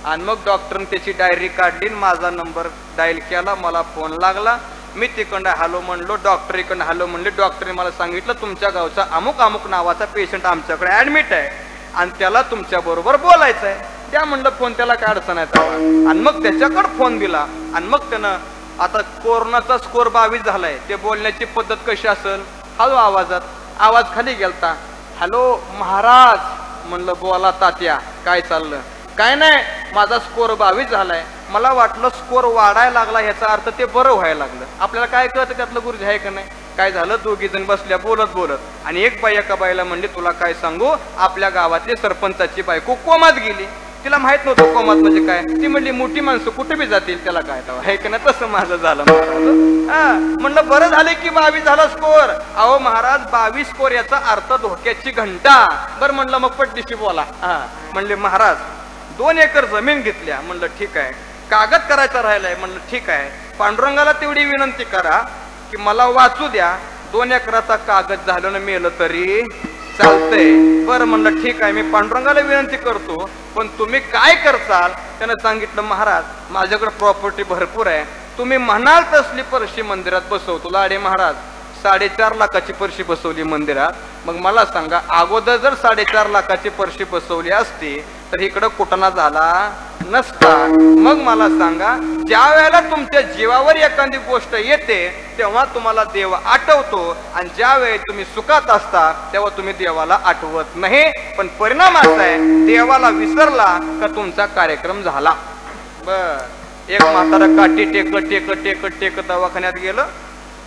आणि मग डॉक्टरने त्याची डायरी काढली, माझा नंबर डायल केला, मला फोन लागला. मी तिकडं हॅलो म्हणलो, डॉक्टर इकडं हॅलो म्हणले. डॉक्टरने मला सांगितलं तुमच्या गावचा अमुक अमुक नावाचा पेशंट आमच्याकडे ऍडमिट आहे आणि त्याला तुमच्या बरोबर बोलायचं आहे. त्या म्हणलं फोन, त्याला काय अडचण आहे? आणि मग त्याच्याकडे फोन दिला आणि मग त्यानं, आता कोरोनाचा स्कोर 22 झालाय, ते बोलण्याची पद्धत कशी असेल? हळू आवाजात, आवाज खाली गेलता. हॅलो महाराज म्हणलं, बोला तात्या, काय चाललं? काय नाही, माझा स्कोर 22 झालाय. मला वाटलं स्कोर वाढायला लागला, याचा अर्थ ते बरं व्हायला लागलं. आपल्याला काय कळतं त्यातलं गुरुजी आहे का नाही? काय झालं, 2घी जण बसल्या बोलत बोलत आणि एक बाई एका बाईला म्हणली तुला काय सांगू, आपल्या गावातली सरपंचाची बायको कोमात गेली. तिला माहित नव्हतं कोमात म्हणजे काय. ती म्हणली मोठी माणसं कुठे बी जातील, त्याला काय आहे का नाही? तसं माझं झालं महाराज. म्हणलं बरं झालं की 22 झाला स्कोर. अहो महाराज 22 स्कोर याचा अर्थ धोक्याची घंटा. बरं म्हणलं मग पटदिशी बोला. म्हणले महाराज 2 एकर जमीन घेतल्या. म्हणलं ठीक आहे. कागद करायचा राहिलाय. म्हणलं ठीक आहे. पांडुरंगाला तेवढी विनंती करा की मला वाचू द्या, 2 एकराचा कागद झालं ना मेलं तरी चालतंय. बरं म्हणलं ठीक आहे, मी पांडुरंगाला विनंती करतो, पण तुम्ही काय करताल? त्यानं सांगितलं महाराज माझ्याकडे प्रॉपर्टी भरपूर आहे, तुम्ही म्हणाल तसली परशी मंदिरात बसवतो. लाडे महाराज 4.5 लाखाची परशी बसवली मंदिरात. मग मला सांगा, अगोदर जर 4.5 लाखाची परशी बसवली असती तर इकडं कुटणा झाला नसता. मग मला सांगा, ज्या वेळेला तुमच्या जीवावर एखादी गोष्ट येते तेव्हा तुम्हाला देव आठवतो आणि ज्या वेळी तुम्ही सुखात असता तेव्हा तुम्ही देवाला आठवत नाही. पण परिणाम असा आहे, देवाला विसरला का तुमचा कार्यक्रम झाला. बर, एक म्हातारा काठी टेकत टेकत टेकत टेकत दवाखान्यात गेलं.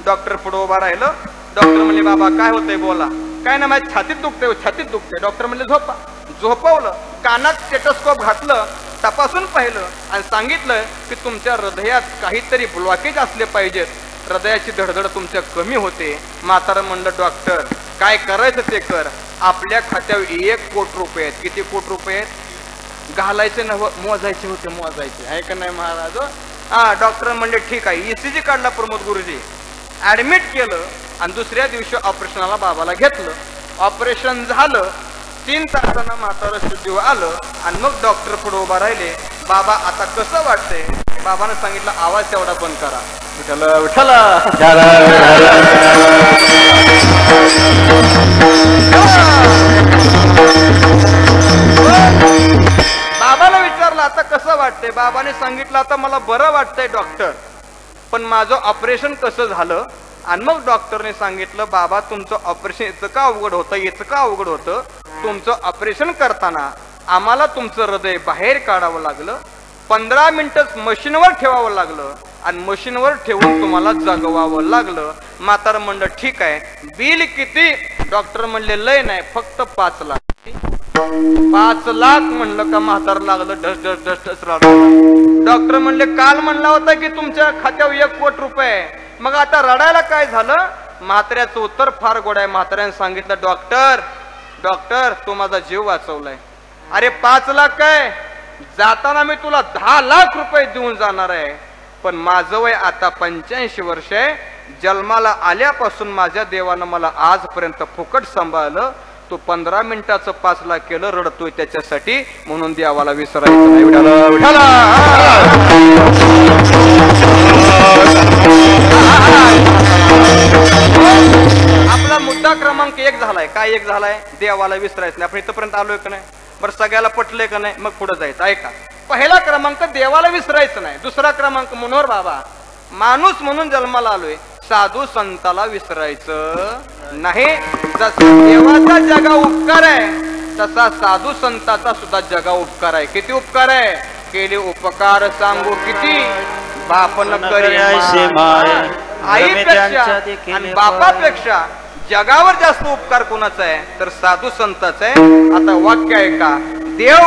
डॉक्टर पुढे उभा राहिलं. डॉक्टर म्हणले बाबा काय होतंय बोला. काय ना माझ्या छातीत दुखते, छातीत दुखते. डॉक्टर म्हणले झोपा. झोपवलं, कानात स्टेटोस्कोप घातलं, तपासून पाहिलं आणि सांगितलं की तुमच्या हृदयात काहीतरी ब्लॉकेज असले पाहिजेत, हृदयाची धडधड तुमच्या कमी होते. म्हातारं म्हणलं डॉक्टर काय करायचं ते कर, आपल्या खात्यावर 1 कोटी रुपये आहेत. किती कोटी रुपये आहेत? घालायचे न मोजायचे होते, मोजायचे आहे का नाही महाराज? डॉक्टर म्हणले ठीक आहे. ECG काढला प्रमोद गुरुजी, ऍडमिट केलं आणि दुसऱ्या दिवशी ऑपरेशनाला बाबाला घेतलं. ऑपरेशन झालं, 3 तासांना म्हातारं शुद्धी आलं आणि मग डॉक्टर पुढे उभा राहिले. बाबा आता कसं वाटतंय? बाबानं सांगितलं आवाज तेवढा बंद करा. विठ्ठल विठ्ठल. बाबाला विचारलं आता कसं वाटतंय? बाबाने सांगितलं आता मला बरं वाटतंय डॉक्टर, पण माझं ऑपरेशन कसं झालं? आणि मग डॉक्टरने सांगितलं बाबा तुमचं ऑपरेशन इतकं अवघड होतं, इतकं अवघड होतं, तुमचं ऑपरेशन करताना आम्हाला तुमचं हृदय बाहेर काढावं लागलं, 15 मिनिटं मशीनवर ठेवावं लागलं आणि मशीनवर ठेवून तुम्हाला जगवावं लागलं. म्हातारं म्हणलं ठीक आहे, बिल किती? डॉक्टर म्हणले लय नाही, फक्त 5 लाख. 5 लाख म्हणलं का म्हातार लागलं ढस ढस ढस ढस रडायला. डॉक्टर म्हणले काल म्हणला होता की तुमच्या खात्यावर 1 कोटी रुपये, मग आता रडायला काय झालं? म्हाताऱ्याचं उत्तर फार गोड आहे. म्हाताऱ्याने सांगितलं डॉक्टर डॉक्टर तू माझा जीव वाचवलाय. अरे 5 लाख काय, जाताना मी तुला 10 लाख रुपये देऊन जाणार आहे, पण माझं वय आता 85 वर्ष आहे. जन्माला आल्यापासून माझ्या देवानं मला आजपर्यंत फुकट सांभाळलं. तू 15 मिनिटाचं 5 लाख केलं, रडतोय त्याच्यासाठी, म्हणून देवाला विसरायचं नाही. विठाला विठाला. आपला मुद्दा क्रमांक 1 झालाय. काय 1 झालाय? देवाला विसरायचं नाही. आपण इथपर्यंत आलोय का नाही? बरं सगळ्याला पटलंय का नाही? मग पुढे जायचं. ऐका, पहिला क्रमांक देवाला विसरायचं नाही. दुसरा क्रमांक मनोहर बाबा, माणूस म्हणून जन्माला आलोय, साधू संताला विसरायचं नाही. जसा देवाचा जगा उपकार आहे तसा साधू संताचा सुद्धा जगा उपकार आहे. किती उपकार आहे? केले उपकार सांगू किती, बापन करी आईपेक्षा आणि बापापेक्षा जगावर जास्त उपकार कोणाचा आहे? तर साधू संताचा आहे. आता वाक्य आहे का, देव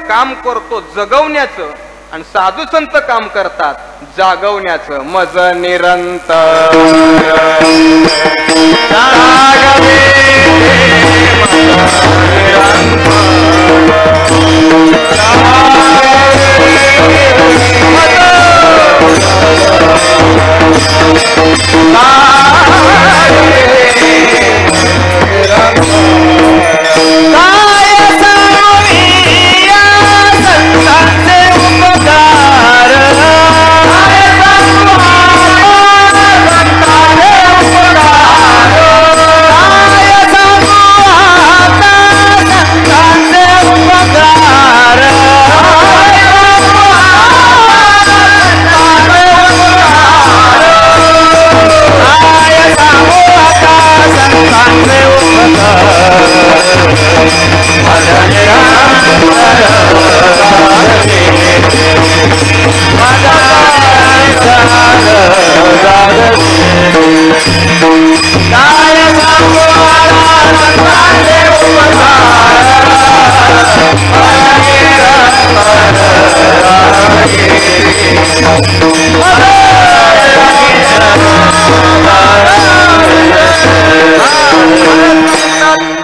काम करतो जगवण्याचं आणि साधू संत काम करतात जागवण्याचं. मज निरंतर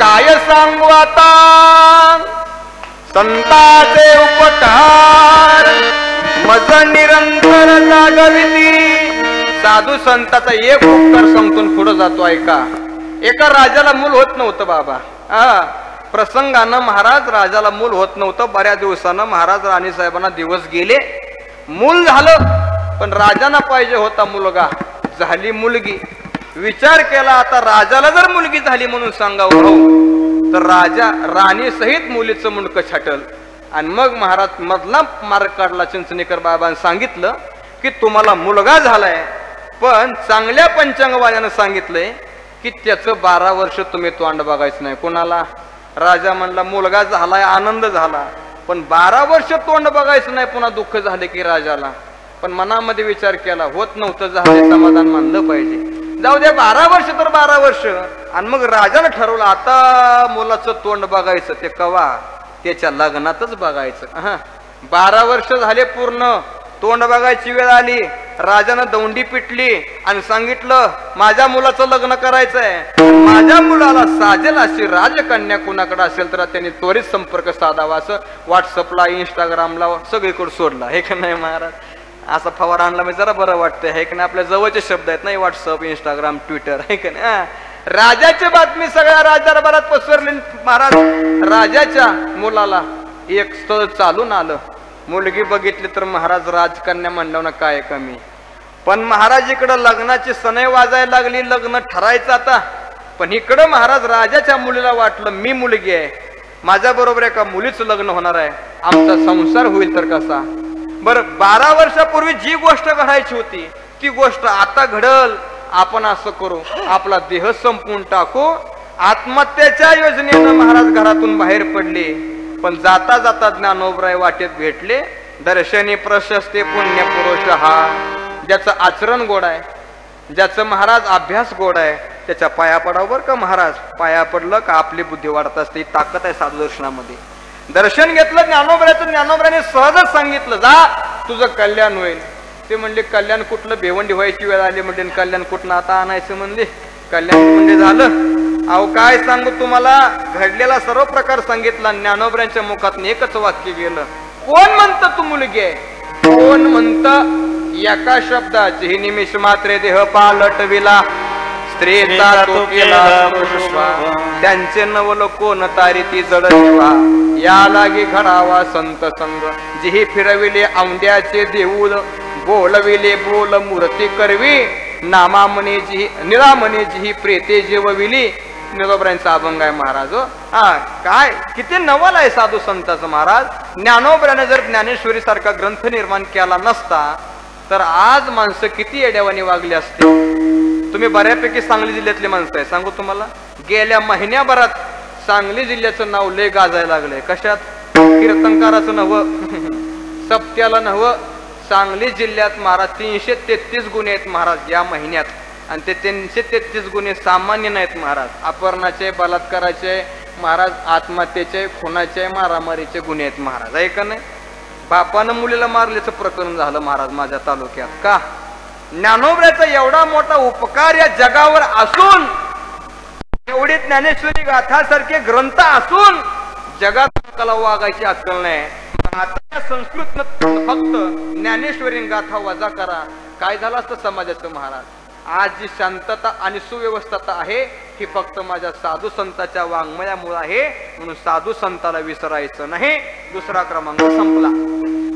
काय सांगू आता संताचे उपकार, मज निरंतर जागविती. साधू संताचा एक उपकार सांगतो पुढे जातो. ऐका, एका राजाला मूल होत नव्हतं बाबा. प्रसंगानं महाराज राजाला मूल होत नव्हतं. बऱ्याच दिवसानं महाराज राणी साहेबांना दिवस गेले, मूल झालं, पण राजांना पाहिजे होता मुलगा. झाली मुलगी. विचार केला आता राजाला जर मुलगी झाली म्हणून सांगावं हो, तर राजा राणी सहित मुलीचं मुंडकं छाटल. आणि मग महाराज मधला मार्ग काढला. चिंचणीकर बाबांनी सांगितलं की तुम्हाला मुलगा झालाय, पण चांगल्या पंचांगवाल्यानं सांगितलंय की त्याचं 12 वर्ष तुम्ही तोंड बघायचं नाही. कोणाला? राजा म्हणला मुलगा झालाय, आनंद झाला, पण 12 वर्ष तोंड बघायचं नाही. पुन्हा दुःख झाले की राजाला. पण मनामध्ये विचार केला होत नव्हतं, झाले, समाधान मानलं पाहिजे. जाऊ द्या 12 वर्ष तर 12 वर्ष. आणि मग राजानं ठरवलं आता मुलाचं तोंड बघायचं. ते कवा? त्याच्या लग्नातच बघायचं. 12 वर्ष झाले पूर्ण, तोंड बघायची वेळ आली. राजानं दौंडी पिटली आणि सांगितलं माझ्या मुलाचं लग्न करायचंय. माझ्या मुलाला साजेल अशी राजकन्या कुणाकडे असेल तर त्यांनी त्वरित संपर्क साधावा. असं व्हॉट्सअपला इंस्टाग्रामला सगळीकडे सोडला. हे का नाही महाराज? असा फवारा आणला मी जरा बरं वाटतंय. हे का नाही? आपल्या जवळचे शब्द आहेत नाही, व्हॉट्सअप इंस्टाग्राम ट्विटर. हे का नाही? राजाची बातमी सगळ्या राजदरबारात पसरली. महाराज राजाच्या मुलाला एक स्थळ चालून आलं. मुलगी बघितली तर महाराज राजकन्या म्हणलं ना काय कमी. पण महाराज इकडं लग्नाची सनई वाजायला लागली, लग्न ठरायचं आता. पण इकडं महाराज राजाच्या मुलीला वाटलं मी मुलगी आहे, माझ्या बरोबर एका मुलीचं लग्न होणार आहे, आमचा संसार होईल तर कसा. बरं 12 वर्षापूर्वी जी गोष्ट घडायची होती ती गोष्ट आता घडल. आपण असं करू, आपला देह संपवून टाकू. आत्महत्येच्या योजनेनं महाराज घरातून बाहेर पडले. पण जाता जाता ज्ञानोबराय वाटेत भेटले. दर्शनी प्रशस्ती पुण्य पुरुष हा, ज्याचं आचरण गोड आहे, ज्याचं महाराज अभ्यास गोड आहे, त्याच्या पाया पडावं बरं का महाराज. पाया पडलं का आपली बुद्धी वाढत असते. ताकद आहे साधू दर्शनामध्ये. दर्शन घेतलं ज्ञानोबराचं. ज्ञानोबराने सहजच सांगितलं जा तुझं कल्याण होईल. ते म्हणले कल्याण कुठलं, भेवंडी व्हायची वेळ आली म्हणजे कल्याण कुठलं आता आणायचं म्हणले. कल्याण म्हणजे झालं. अहो काय सांगू तुम्हाला, घडलेला सर्व प्रकार सांगितला. ज्ञानोबरांच्या मुखातून एकच वाक्य गेलं, कोण म्हणतं तू मुलगी आहे, कोण म्हणतं. एका शब्दाची ही निमिष मात्रे देह पालटविला, स्त्रीचा तो केला पुष्पा. त्यांचे नवल कोण तारी ती जड ठेवा, या लागी घडावा संत संग. जिही फिरविले औंड्याचे देऊळ, बोलविले बोल मूर्ती करवी. नामा म्हणे जी निरा म्हणे जी प्रेते जेवविली. ज्ञानोबरांचा अभंग आहे महाराज. हा काय किती नवल आहे साधू संताचं महाराज. ज्ञानोबराने जर ज्ञानेश्वरी सारखा ग्रंथ निर्माण केला नसता तर आज माणसं किती येड्यावानी वागली असते. तुम्ही बऱ्यापैकी सांगली जिल्ह्यातली माणसं आहे. सांगू तुम्हाला, गेल्या महिन्याभरात सांगली जिल्ह्याचं नाव लय गाजायला लागलंय. कशात? कीर्तनकाराचं नवं, सप्त्याला नवं. सांगली जिल्ह्यात महाराज 333 गुन्हे आहेत महाराज या महिन्यात. आणि ते 333 गुन्हे सामान्य नाहीत महाराज. अपहरणाचे, बलात्काराचे महाराज, आत्महत्येचे, खुनाचे, मारामारीचे गुन्हे आहेत महाराज. आहे का नाही? बापानं मुलीला मारल्याचं प्रकरण झालं महाराज माझ्या तालुक्यात. का? ज्ञानोबराचा एवढा मोठा उपकार या जगावर असून, एवढी ज्ञानेश्वरी गाथा सारखे ग्रंथ असून जगात लोकाला वागायची अक्कल नाही. आता संस्कृत फक्त ज्ञानेश्वरी गाथा वजा करा, काय झालं असतं समाजाचं महाराज. आज जी शांतता आणि सुव्यवस्था आहे ही फक्त माझ्या साधू संतांच्या वाङ्मयामुळे आहे. म्हणून साधू संताला विसरायचं नाही. दुसरा क्रमांक संपला.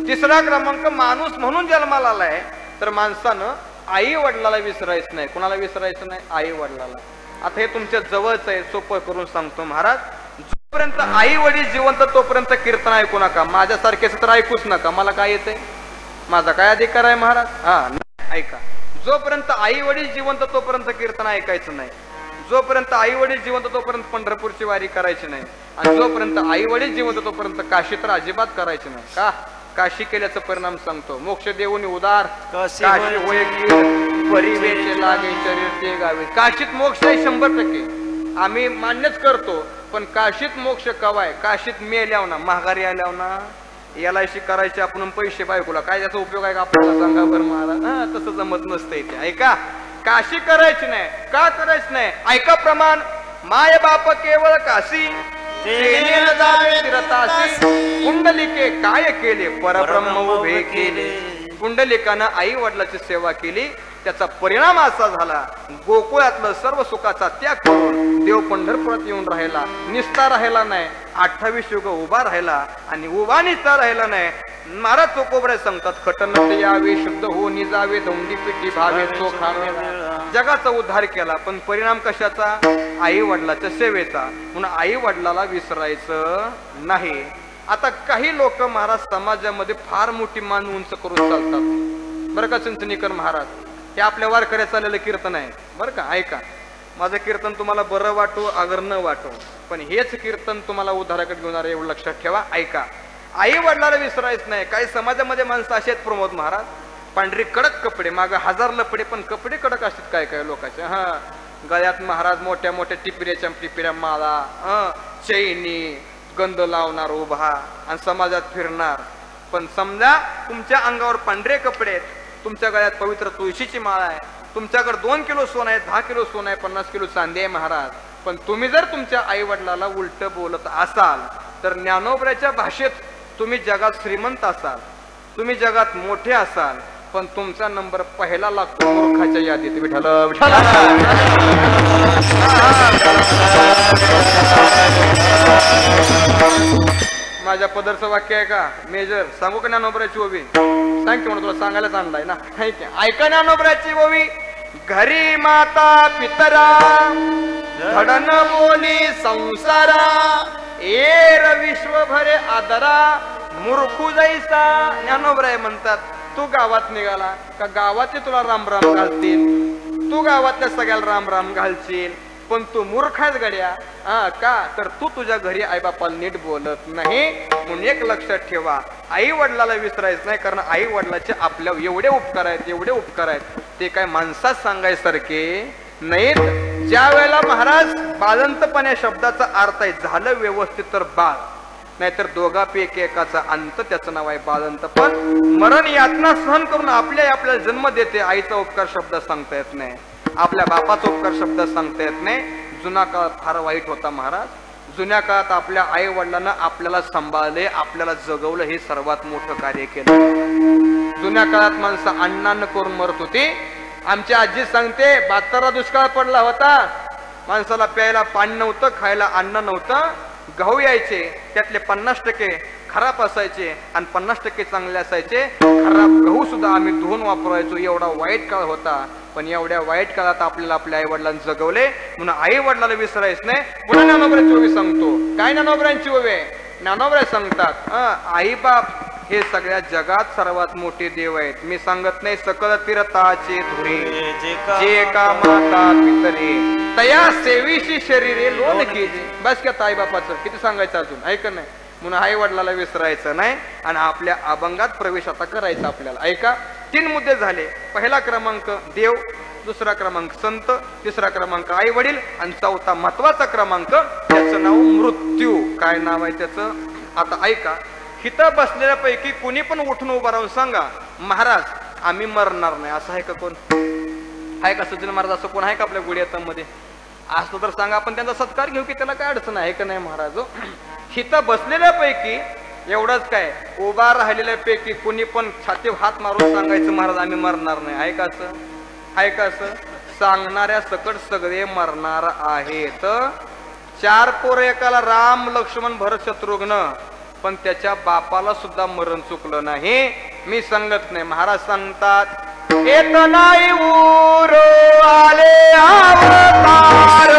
तिसरा क्रमांक, माणूस म्हणून जन्माला आलाय तर माणसानं आई वडिलाला विसरायचं नाही. कुणाला विसरायचं नाही? आई वडिलाला. आता हे तुमच्या जवळच आहे, सोपं करून सांगतो महाराज. जोपर्यंत आई वडील जिवंत तोपर्यंत कीर्तन ऐकू नका. माझ्यासारखेच तर ऐकूच नका. मला काय येतंय? माझा काय अधिकार आहे महाराज? हा ऐका. जोपर्यंत आई वडील जिवंत तोपर्यंत कीर्तन ऐकायचं नाही. जोपर्यंत आई वडील जिवंत तोपर्यंत पंढरपूरची वारी करायची नाही. आणि जोपर्यंत आई वडील जिवंत तोपर्यंत काशी तर अजिबात करायची नाही. का? काशी केल्याचा परिणाम सांगतो. मोक्ष देऊन उदार काशी होय परिवेश लागे शरीर ते गावे. काशीत मोक्ष आहे 100%. आम्ही मान्यच करतो. पण काशीत मोक्ष कवाय? काशीत मेल्याव ना, महागारी आल्याव ना. LIC करायचे आपण पैसे बायकोला, काय त्याचा उपयोग आहे का आपल्याला सांगा बरं महाराज. तसं जमत नसतंय ते. ऐका, काशी करायची नाही. का करायची नाही? ऐका प्रमाण, माय बाप केवळ काशी पुंडलिके काय केले, परब्रह्म उभे केले. पुंडलिकानं आई वडिलाची सेवा केली. त्याचा परिणाम असा झाला, गोकुळातलं सर्व सुखाचा त्याग करून देव पंढरपुरात येऊन राहिला. निस्ता राहिला नाही. 28 युग उभा राहिला आणि उभा निस्ता राहिला नाही. महाराज चोकोबरे सांगतात, खटन यावे शुद्ध होऊन जावे, धोंडी पिठी भावे चोखा. जगाचा उद्धार केला. पण परिणाम कशाचा? आई वडिलाच्या सेवेचा. म्हणून आई वडिलाला विसरायचं नाही. आता काही लोक महाराज समाजामध्ये फार मोठी मान उंच करून चालतात बरं का. चिंचणीकर महाराज हे आपल्या वारकऱ्या चाललेलं कीर्तन आहे बरं का. ऐका, माझं कीर्तन तुम्हाला बरं वाटो अगर न वाटो, पण हेच कीर्तन तुम्हाला उद्धाराकडे घेणार एवढं लक्षात ठेवा. ऐका, आई वडिलाला विसरायचं नाही. काही समाजामध्ये माणसं असे आहेत प्रमोद महाराज, पांढरी कडक कपडे, मागं 1000 लपडे, पण कपडे कडक असतात काय काय लोकांचे. हा, गळ्यात महाराज मोठ्या मोठ्या टिपऱ्या माळा, चैनी, गंध लावणार उभा आणि समाजात फिरणार. पण समजा तुमच्या अंगावर पांढरे कपडे आहेत, तुमच्या गळ्यात पवित्र तुळशीची माळा आहे, तुमच्याकडे 2 किलो सोनं आहे, 10 किलो सोनं आहे, 50 किलो चांदी आहे महाराज. पण तुम्ही जर तुमच्या आई वडिलाला उलट बोलत असाल तर ज्ञानोबराच्या भाषेत तुम्ही जगात श्रीमंत असाल, तुम्ही जगात मोठे असाल, पण तुमचा नंबर पहिला लागतो मूर्खाच्या यादीत. विठ्ठल विठ्ठल. माझ्या पदरचं वाक्य आहे का मेजर? सांगू का ज्ञानोबराची ओवी? सांग की, म्हणून तुला सांगायलाच आणलाय ना. ऐका ज्ञानोबराची ओवी. घरी माता पितरा धडन बोली संसारा, एर विश्वभरे आदरा मूर्खू जैसा. ज्ञानोबराय म्हणतात, तू गावात निघाला का गावातले तुला राम राम घालतील, तू गावातल्या सगळ्याला राम राम घालशील, पण तू मूर्ख आहेस गड्या. का तर तू तुझ्या घरी आई बापाला नीट बोलत नाही. म्हणून एक लक्षात ठेवा, आई वडिलाला विसरायचं नाही. कारण आई वडिलाचे आपल्या एवढे उपकार आहेत, एवढे उपकार आहेत, ते काय माणसात सांगायसारखे नाहीत. ज्या वेळेला महाराज बाळंतपण या शब्दाचा अर्थ आहे झालं व्यवस्थित तर बाळ, नाहीतर दोघापैकी एकाचा अंत, त्याचं नाव आहे बाळंतपण. मरण यातना सहन करून आपल्याला जन्म देते. आईचा उपकार शब्द सांगता येत नाही, आपल्या बापाचा उपकार शब्द सांगता येत नाही. जुना काळ फार वाईट होता महाराज. जुन्या काळात आपल्या आई वडिलांना आपल्याला सांभाळले, आपल्याला जगवलं, हे सर्वात मोठं कार्य केलं. जुन्या काळात माणसं अन्नान्न करून मरत होती. आमची आजी सांगते 72 दुष्काळ पडला होता, माणसाला प्यायला पाणी नव्हतं, खायला अन्न नव्हतं. गहू यायचे, त्यातले 50% खराब असायचे आणि 50% चांगले असायचे. खराब गहू सुद्धा आम्ही धुवून वापरायचो. एवढा वाईट काळ होता. पण एवढ्या वाईट काळात आपल्याला आपल्या आई वडिलांना जगवले म्हणून आई वडिलांना विसरायचं नाही. पुन्हा ज्ञानोबरांची ओवी सांगतो. काय ज्ञानोबरांची ओवी आहे? ज्ञानोबरा सांगतात आई बाप हे सगळ्या जगात सर्वात मोठे देव आहेत. मी सांगत नाही सकल तीर्थाचे धुरे जे का माता पितरे तया सेवीशी शरीरे लोन केली. बस का आई बापाचं किती सांगायचं अजून, ऐक नाही. म्हणून आई वडिलाला विसरायचं नाही आणि आपल्या अभंगात प्रवेश आता करायचा आपल्याला. ऐका, 3 मुद्दे झाले. पहिला क्रमांक देव, दुसरा क्रमांक संत, तिसरा क्रमांक आई वडील आणि चौथा महत्वाचा क्रमांक त्याचं नाव मृत्यू. काय नाव आहे त्याचं? आता ऐका, हिथं बसलेल्यापैकी कोणी पण उठून उभा राहून सांगा महाराज आम्ही मरणार नाही, असं आहे का कोण? आहे का सज्जन महाराज असं कोण आहे का आपल्या गुढीयातामध्ये? असं तर सांगा, आपण त्यांचा सत्कार घेऊ की त्याला काय अडचण आहे का नाही महाराज? हिथं बसलेल्यापैकी एवढंच काय, उभा राहिलेल्यापैकी कोणी पण छाती हात मारून सांगायचं महाराज आम्ही मरणार नाही, आहे का असं? आहे का असं? सांगणाऱ्या सकट सगळे मरणार आहेत. 4 पोरं एकाला, राम लक्ष्मण भरत शत्रुघ्न, पण त्याच्या बापाला सुद्धा मरण चुकलं नाही. मी सांगत नाही, महाराज सांगतात येत नाही ऊर आले अवतार,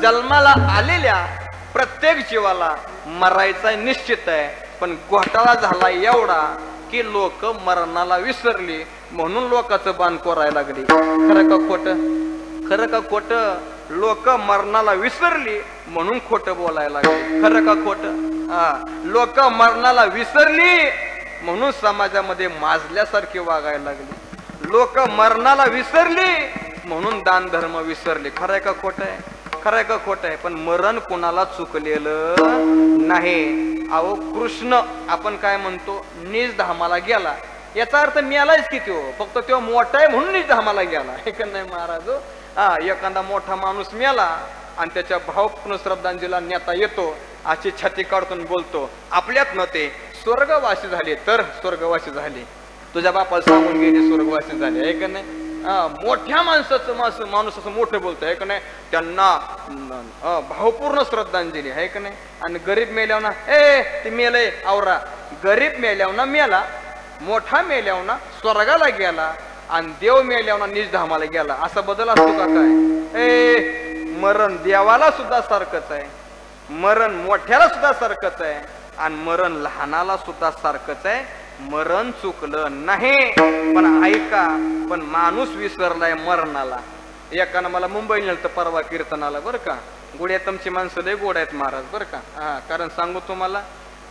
जन्माला आलेल्या प्रत्येक जीवाला मरायचा निश्चित आहे. पण घोटाळा झाला एवढा की लोक मरणाला विसरली म्हणून लोकांचं बाण कोरायला लागली. खरं का खोट? खरं का खोट? लोक मरणाला विसरली म्हणून खोट बोलायला लागली. खरं का खोट? लोक मरणाला विसरली म्हणून समाजामध्ये माजल्यासारखी वागायला लागली. लोक मरणाला विसरली म्हणून दान धर्म विसरले. खरंय का खोट आहे? खरंय का खोट आहे? पण मरण कोणाला चुकलेलं नाही. अहो कृष्ण आपण काय म्हणतो, निज धामाला गेला, याचा अर्थ मिळालाच किती हो, फक्त तो मोठा आहे म्हणून निज धामाला गेला, हे का नाही महाराज? एखादा मोठा माणूस मिळाला आणि त्याच्या भावपूर्ण श्रद्धांजलीला नेता येतो, अशी छाती काढून बोलतो आपल्यात न ते स्वर्गवासी झाले तर स्वर्गवासी झाले, तुझ्या बापाला सांगून गेले स्वर्गवासी झाले, हे का नाही? मोठ्या माणसाचं माणूस असं मोठं बोलतो, आहे का नाही? त्यांना भावपूर्ण श्रद्धांजली, आहे का नाही? आणि गरीब मेल्यावर ना ते मेलय आवरा, गरीब मेल्यावर ना मेला, मोठा मेल्यावर ना स्वर्गाला गेला आणि देव मेल्यावर ना निज धामाला गेला, असा बदल असतो का काय? मरण देवाला सुद्धा सारखंच आहे, मरण मोठ्याला सुद्धा सारखंच आहे आणि मरण लहानाला सुद्धा सारखंच आहे. मरण चुकलं नाही. पण ऐका, पण माणूस विसरलाय मरणाला. एकानं मला मुंबई नेलं परवा कीर्तनाला, बरं का? गुढ्यातमची माणसं लय गोड आहेत महाराज, बरं का? कारण सांगू तुम्हाला,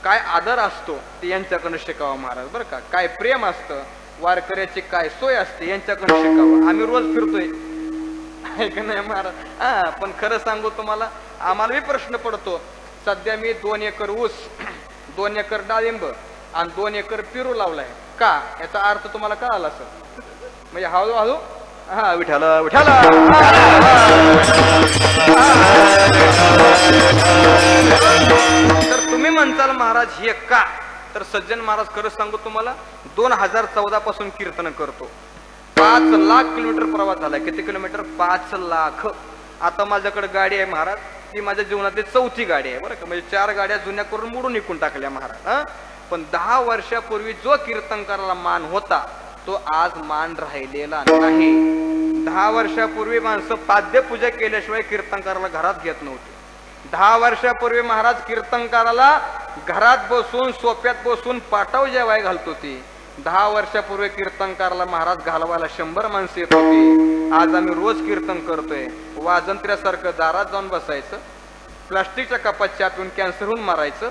काय आदर असतो ते यांच्याकडून शिकावं महाराज, बरं का? काय प्रेम असतं, वारकऱ्याची काय सोय असते यांच्याकडून शिकावं. आम्ही रोज फिरतोय, ऐक नाही महाराज? पण खरं सांगू तुम्हाला, आम्हाला प्रश्न पडतो. सध्या मी 2 एकर ऊस, 2 एकर डाळिंब आणि 2 एकर पेरू लावलाय. का याचा अर्थ तुम्हाला कळाला सर? म्हणजे हळूहळू हा विठाला विठाला तर तुम्ही म्हणताल महाराज हे का? तर सज्जन महाराज खरंच सांगू तुम्हाला 2014 पासून कीर्तन करतो. 5 लाख किलोमीटर प्रवास झाला. किती किलोमीटर? 5 लाख. आता माझ्याकडे गाडी आहे महाराज, ती माझ्या जीवनातली 4थी गाडी आहे बरं का. म्हणजे 4 गाड्या जुन्या करून मोडून विकून टाकल्या महाराज. पण 10 वर्षापूर्वी जो कीर्तनकाराला मान होता तो आज मान राहिलेला नाही. 10 वर्षापूर्वी माणसं पाद्यपूजा केल्याशिवाय कीर्तनकाराला घरात घेत नव्हते. 10 वर्षापूर्वी महाराज कीर्तनकाराला घरात बसून सोप्यात बसून पाटाव जेवाय घालत होती. 10 वर्षापूर्वी कीर्तनकाराला महाराज घालवायला 100 माणसं येत होती. आज आम्ही रोज कीर्तन करतोय. वाजंत्र्यासारखं दारात जाऊन बसायचं, प्लास्टिकच्या कपात चहा पिऊन कॅन्सर होऊन मारायचं,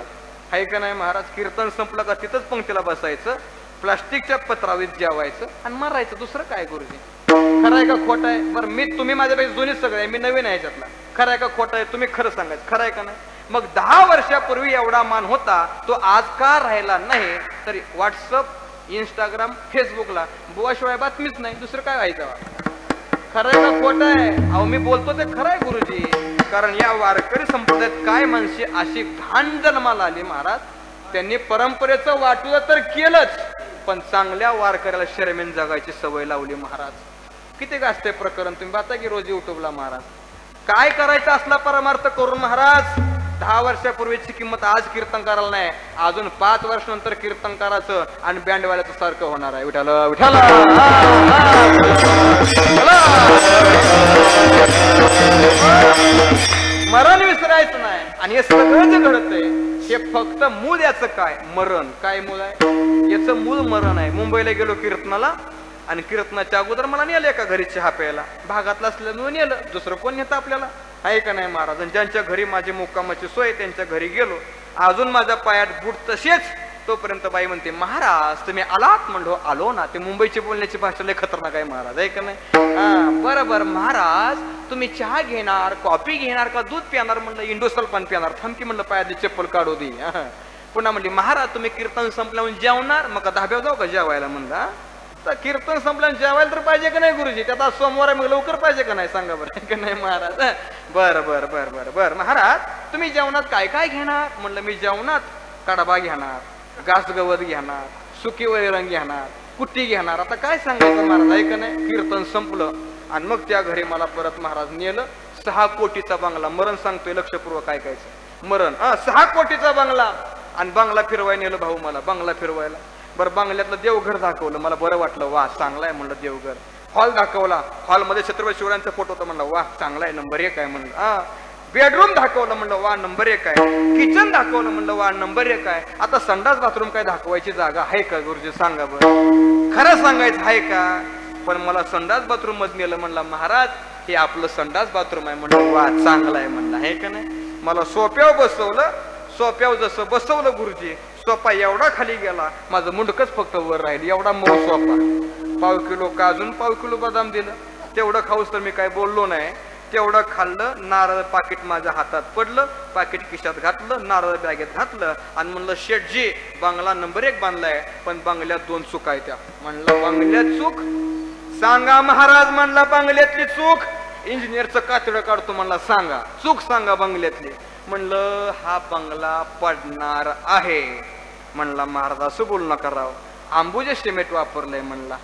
हाय का नाही महाराज? कीर्तन संपलं का तिथंच पंक्तीला बसायचं, प्लास्टिकच्या पत्रावीत जेवायचं आणि मारायचं. दुसरं काय गुरुजी? खरं आहे का खोटं आहे? बरं मी तुम्ही माझ्यापैकी जुनीच सगळं आहे, मी नवीन आहे ह्याच्यातला. खरं आहे का खोटं आहे? तुम्ही खरं सांगायचं. खरं आहे का नाही? मग 10 वर्षापूर्वी एवढा मान होता तो आज का राहिला नाही? तरी व्हॉट्सअप, इंस्टाग्राम, फेसबुकला बुवाशिवाय बातमीच नाही. दुसरं काय व्हायचं? खरं आहे का खोटं आहे? अहो मी बोलतो ते खरं आहे गुरुजी. कारण या वारकरी संप्रदायात काय माणसे अशी घाण जन्माला आली महाराज, त्यांनी परंपरेचं वाटलं तर केलंच, पण चांगल्या वारकऱ्याला शर्मेन जगायची सवय लावली महाराज. किती गाजते प्रकरण तुम्ही पाहता की रोज युट्यूबला महाराज. काय करायचं असला परमार्थ करून महाराज. 10 वर्षापूर्वीची किंमत आज कीर्तनकाराला नाही, अजून 5 वर्षानंतर कीर्तनकाराचं आणि बँडवाल्याचं सारखं होणार आहे. विठाला विठाला मरण विसरायचं नाही. आणि हे सगळं जे घडत आहे हे फक्त मूळ याचं काय? मरण. काय मूळ आहे याचं? मूळ मरण आहे. मुंबईला गेलो कीर्तनाला आणि कीर्तनाच्या अगोदर मला नेलं एका घरी चहा प्यायला. भागातला असल्यामुळे नेलं, दुसरं कोण नेतं आपल्याला? आहे का नाही महाराज? ज्यांच्या घरी माझी मुक्कामाची सोय त्यांच्या घरी गेलो. अजून माझ्या पायात बूट तसेच. तोपर्यंत बाई म्हणते महाराज तुम्ही आलात? म्हणलो आलो ना. ते मुंबईची बोलण्याची भाषा लय खतरनाक आहे महाराज, आहे का नाही? बरोबर महाराज तुम्ही चहा घेणार, कॉफी घेणार का दूध पिणार? म्हणलं इंडोसल पण पिणार. थांबकी म्हणलं पायातली चप्पल काढू दे. पुन्हा म्हणली महाराज तुम्ही कीर्तन संपल्यावर जेवणार? मग धाब्यावर जाऊ का जेवायला? म्हणला तर कीर्तन संपल्यावर जेवायला तर पाहिजे का नाही गुरुजी? त्यात आज सोमवार मग लवकर पाहिजे का नाही? सांगा बरं. का नाही महाराज? बरं बरं बरं बरं बरं महाराज तुम्ही जेवणात काय काय घेणार? म्हणलं मी जेवणात कडबा घेणार, घास गवत घेणार, सुकी वैरण घेणार, कुट्टी घेणार. आता काय सांगायचं महाराज? आहे का नाही? कीर्तन संपलं आणि मग त्या घरी मला परत महाराज नेलं. 6 कोटीचा बंगला. मरण सांगतोय लक्षपूर्वक काय कायचं मरण. 6 कोटीचा बंगला आणि बंगला फिरवायला नेलं भाऊ मला. बंगला फिरवायला बरं बंगल्यातलं देवघर दाखवलं. मला बरं वाटलं. वा चांगलाय म्हणलं देवघर. हॉल दाखवला. हॉलमध्ये छत्रपती शिवरायांचा फोटो होता. म्हणलं वा चांगलाय, नंबर 1 आहे म्हणलं. बेडरूम दाखवलं. म्हणलं वा नंबर 1 आहे. किचन दाखवलं. म्हणलं वा नंबर 1 आहे. आता संडास बाथरूम काय दाखवायची जागा आहे का गुरुजी? सांगा बरं. खरं सांगायचं आहे का? पण मला संडास बाथरूम मध्ये नेलं. म्हणलं महाराज हे आपलं संडास बाथरूम आहे. म्हणलं वा चांगलं आहे म्हणलं, आहे का नाही? मला सोप्यावर बसवलं. सोप्यावर जसं बसवलं गुरुजी, सोपा एवढा खाली गेला माझं मुंडकच फक्त वर राहील. एवढा मऊ सोपा. 1/2 किलो काजून 1/2 किलो बदाम दिलं. तेवढं खाऊस तर मी काय बोललो नाही. तेवढं खाल्लं. नारळ पाकिट माझ्या हातात पडलं. पाकिट खिशात घातलं, नारळ बॅगेत घातलं आणि म्हणलं शेठजी बंगला नंबर 1 बांधलाय, पण बंगल्यात 2 चूक आहे त्या. म्हणलं बंगल्यात चूक? सांगा महाराज. म्हणला बंगल्यातली चूक? इंजिनियरचं कातडं काढतो. म्हणला सांगा चूक सांगा बंगल्यातली. म्हणलं हा बंगला पडणार आहे. म्हणला महाराज असं बोलू नका राव, अंबुजा सिमेंट वापरलंय. म्हणला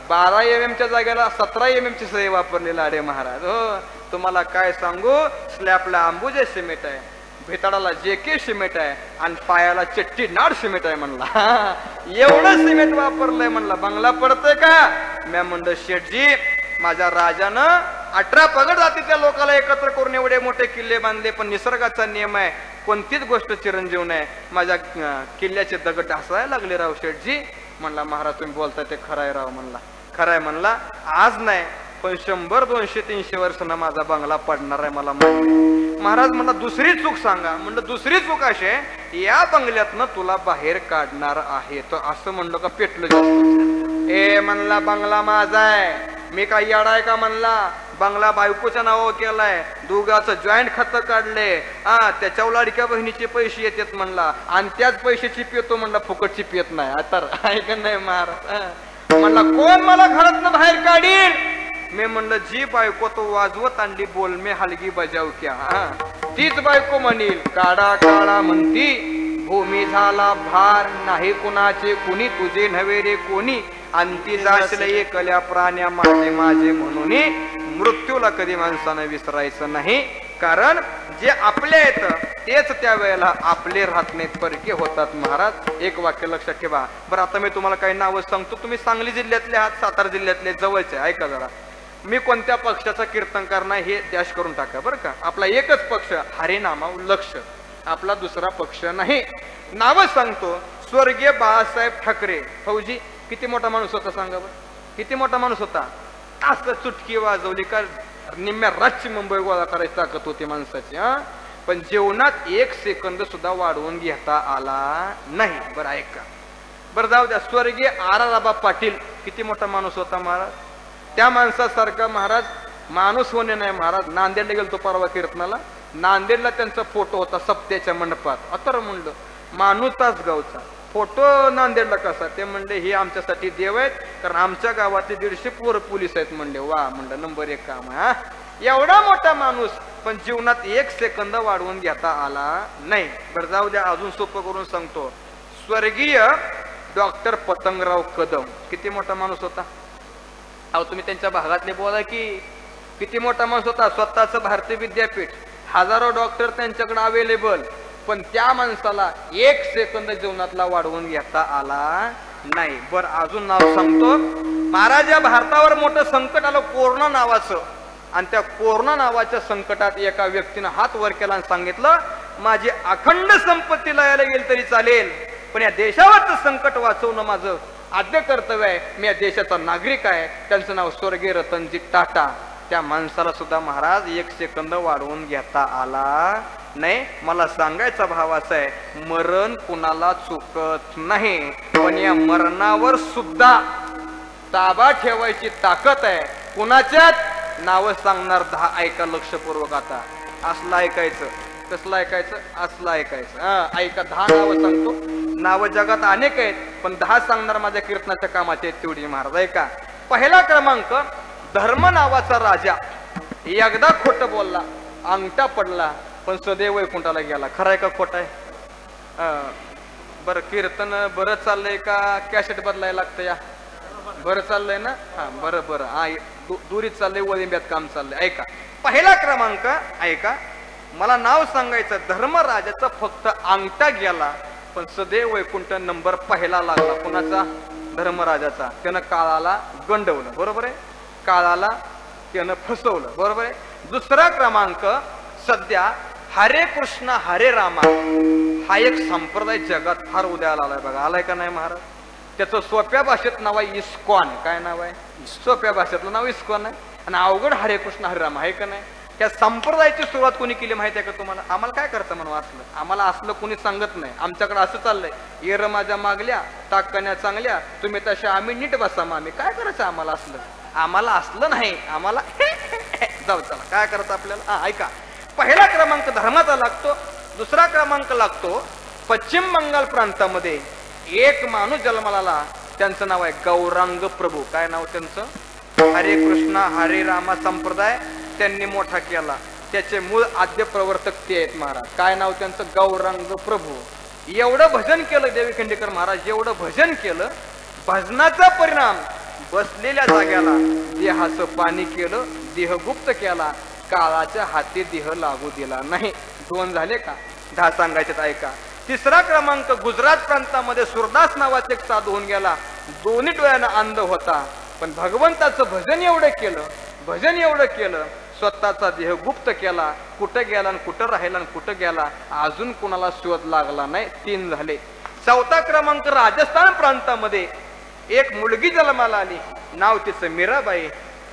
12 mm च्या जागेला 17 mm ची सही वापरलेला आहे महाराज. हो तुम्हाला काय सांगू, स्लॅबला अंबुजा सिमेंट आहे, भिताडाला JK सिमेंट आहे आणि पायाला चेट्टीनाड सिमेंट आहे. म्हणला एवढं सिमेंट वापरलंय. म्हणला बंगला पडतोय का? मी म्हणलं शेठजी माझ्या राजानं 18 पगड जातीच्या लोकांना एकत्र करून एवढे मोठे किल्ले बांधले, पण निसर्गाचा नियम आहे कोणतीच गोष्ट चिरंजीव नाही. माझ्या किल्ल्याचे दगड ढासायला लागले राव शेठजी. म्हणला महाराज तुम्ही बोलताय ते खरंय राव. म्हणला खरंय. म्हणला आज नाही पण 100, 200, 300 वर्षांना माझा बंगला पडणार आहे मला माहिती. महाराज म्हणला दुसरी चूक सांगा. म्हणलं दुसरी चूक अशी आहे या बंगल्यातनं तुला बाहेर काढणार आहे. तर असं म्हणलं का पेटलं जास्त. म्हणला बंगला माझा आहे, मी काय येडा आहे का? म्हणला बंगला बायकोच्या नावावर केलाय, दोघाचं जॉईंट खातं काढले, त्याच्यावर लाडक्या बहिणीचे पैसे येतात म्हणला, आणि त्याच पैशाची पितो म्हणला, फुकटची पियत नाही. तर ऐक नाही महाराज म्हणला कोण मला घरातनं बाहेर काढील? मी म्हणलं जी बायको तो वाजवत आणली बोल मे हलगी बजाव क्या, तीच बायको म्हणील काढा काढा म्हणती भूमी झाला भार, नाही कुणाचे कुणी तुझे नव्हे रे कोणी, अंती जाशील एकल्या प्राण्या माझे माझे म्हणून. मृत्यूला कधी माणसानं विसरायचं नाही, कारण जे आपले आहेत तेच त्या वेळेला आपले राहत नाहीत, परके होतात. महाराज एक वाक्य लक्षात ठेवा. बरं आता मी तुम्हाला काही नावं सांगतो, तुम्ही सांगली जिल्ह्यातले आहात, सातारा जिल्ह्यातले जवळचे, ऐका जरा. मी कोणत्या पक्षाचा कीर्तनकार नाही हे डॅश करून टाका बरं का. आपला एकच पक्ष हरिनामा लक्ष, आपला दुसरा पक्ष नाही. नावं सांगतो. स्वर्गीय बाळासाहेब ठाकरे फौजी, किती मोठा माणूस होता सांगा बरं, किती मोठा माणूस होता. असं चुटकी वाजवली का निम्म्या राज्य मुंबई गोळा करायची ताकद होती माणसाची. पण जीवनात एक सेकंद सुद्धा वाढवून घेता आला नाही. बरं ऐका, बरं जाऊ द्या. स्वर्गीय आराराबा पाटील किती मोठा माणूस होता महाराज. त्या माणसासारखा महाराज माणूस होणे नाही महाराज. नांदेडला गेलो परवा कीर्तनाला, नांदेडला त्यांचा फोटो होता सप्त्याच्या मंडपात. अतर म्हणलं माणूस तासगावचा फोटो नांदेडला कसा? ते म्हणले हे आमच्यासाठी देव आहेत, कारण आमच्या गावातले 150 पोर पोलीस आहेत. म्हणले वा, म्हणलं नंबर 1 काम आहे. एवढा मोठा माणूस पण जीवनात एक सेकंद वाढवून घेता आला नाही. बरं जाऊ द्या, अजून सोपं करून सांगतो. स्वर्गीय डॉक्टर पतंगराव कदम किती मोठा माणूस होता. अहो तुम्ही त्यांच्या भागातले बोला की किती मोठा माणूस होता. स्वतःच भारतीय विद्यापीठ, हजारो डॉक्टर त्यांच्याकडे अवेलेबल, पण त्या माणसाला एक सेकंद जीवनातला वाढवून घेता आला नाही. बर अजून नाव सांगतो. महाराज या भारतावर मोठं संकट आलं कोरोना नावाचं, आणि त्या कोरोना नावाच्या संकटात एका व्यक्तीनं हात वर केला आणि सांगितलं माझी अखंड संपत्ती लयाला गेली तरी चालेल, पण या देशावरचं संकट वाचवणं माझं आद्य कर्तव्य आहे. मी या देशाचा नागरिक आहे. त्यांचं नाव स्वर्गीय रतनजी टाटा. त्या माणसाला सुद्धा महाराज एक सेकंद वाढवून घेता आला नाही. मला सांगायचा भाव असा आहे, मरण कुणाला चुकत नाही, पण या मरणावर सुद्धा ताबा ठेवायची ताकद आहे. कुणाच्यात? नावं सांगणार 10 ऐका लक्षपूर्वक. आता असलं ऐकायचं, कसलं ऐकायचं, असलं ऐकायचं. ऐका 10 नावं सांगतो. नावं जगात अनेक आहेत, पण 10 सांगणार माझ्या कीर्तनाच्या कामाचे आहेत तेवढी महाराज ऐका. पहिला क्रमांक, धर्म नावाचा राजा एकदा खोटं बोलला, अंगठा पडला, पण सदैव वैकुंठाला गेला. खरं आहे का खोटं आहे? बरं कीर्तन बरं चाललंय का कॅसेट बदलायला लागतं? या बरं चाललंय ना? हा बरं बरं. दुरीत चाललंय, वळिंब्यात काम चाललंय. ऐका पहिला क्रमांक ऐका, मला नाव सांगायचं. धर्मराजाचा फक्त अंगठा गेला, पण सदैव वैकुंठ नंबर पहिला लागला. कुणाचा? धर्मराजाचा. त्यानं काळाला गंडवलं, बरोबर आहे, काळाला त्यानं फसवलं, बरोबर आहे. दुसरा क्रमांक, सध्या हरे कृष्ण हरे रामा हा एक संप्रदाय जगात फार उदयाला आलाय बघा. आलाय का नाही महाराज? त्याचं सोप्या भाषेत नाव आहे इस्कॉन. काय नाव आहे? सोप्या भाषेतलं नाव इस्कॉन आहे. आणि अवघड हरे कृष्ण हरे राम आहे का नाही? त्या संप्रदायाची सुरुवात कोणी केली माहिती आहे का तुम्हाला? आम्हाला काय करतं म्हणून असलं, आम्हाला असलं कोणी सांगत नाही. आमच्याकडे असं चाललंय, येर माझ्या मागल्या टाकण्या चांगल्या, तुम्ही तशा आम्ही नीट बसा. मग आम्ही काय करायचं? आम्हाला असलं, आम्हाला असलं नाही, आम्हाला जाऊ चला काय करत आपल्याला. ऐका, पहिला क्रमांक धर्माचा लागतो. दुसरा क्रमांक लागतो पश्चिम बंगाल प्रांतामध्ये एक माणूस जन्माला आला, त्यांचं नाव आहे गौरांग प्रभू. काय नाव त्यांचं? हरे कृष्ण हरे रामा संप्रदाय त्यांनी मोठा केला. त्याचे मूळ आद्य प्रवर्तक ते आहेत महाराज. काय नाव त्यांचं? गौरांग प्रभू. एवढं भजन केलं देवी खंडेकर महाराज, एवढं भजन केलं, भजनाचा परिणाम बसलेल्या जाग्याला देहाचं पाणी केलं, देह गुप्त केला, काळाच्या हाती देह लागू दिला नाही. 2 झाले का? 10 सांगायचे ऐका. तिसरा क्रमांक, गुजरात प्रांतामध्ये सुरदास नावाचा एक साधू होऊन गेला, दोन्ही डोळ्यानं अंध होता, पण भगवंताचं भजन एवढं केलं, भजन एवढं केलं, स्वतःचा देह गुप्त केला. कुठं गेला आणि कुठं राहिला आणि कुठं गेला अजून कुणाला शोध लागला नाही. 3 झाले. चौथा क्रमांक, राजस्थान प्रांतामध्ये एक मुलगी जन्माला आली, नाव तिचं मीराबाई.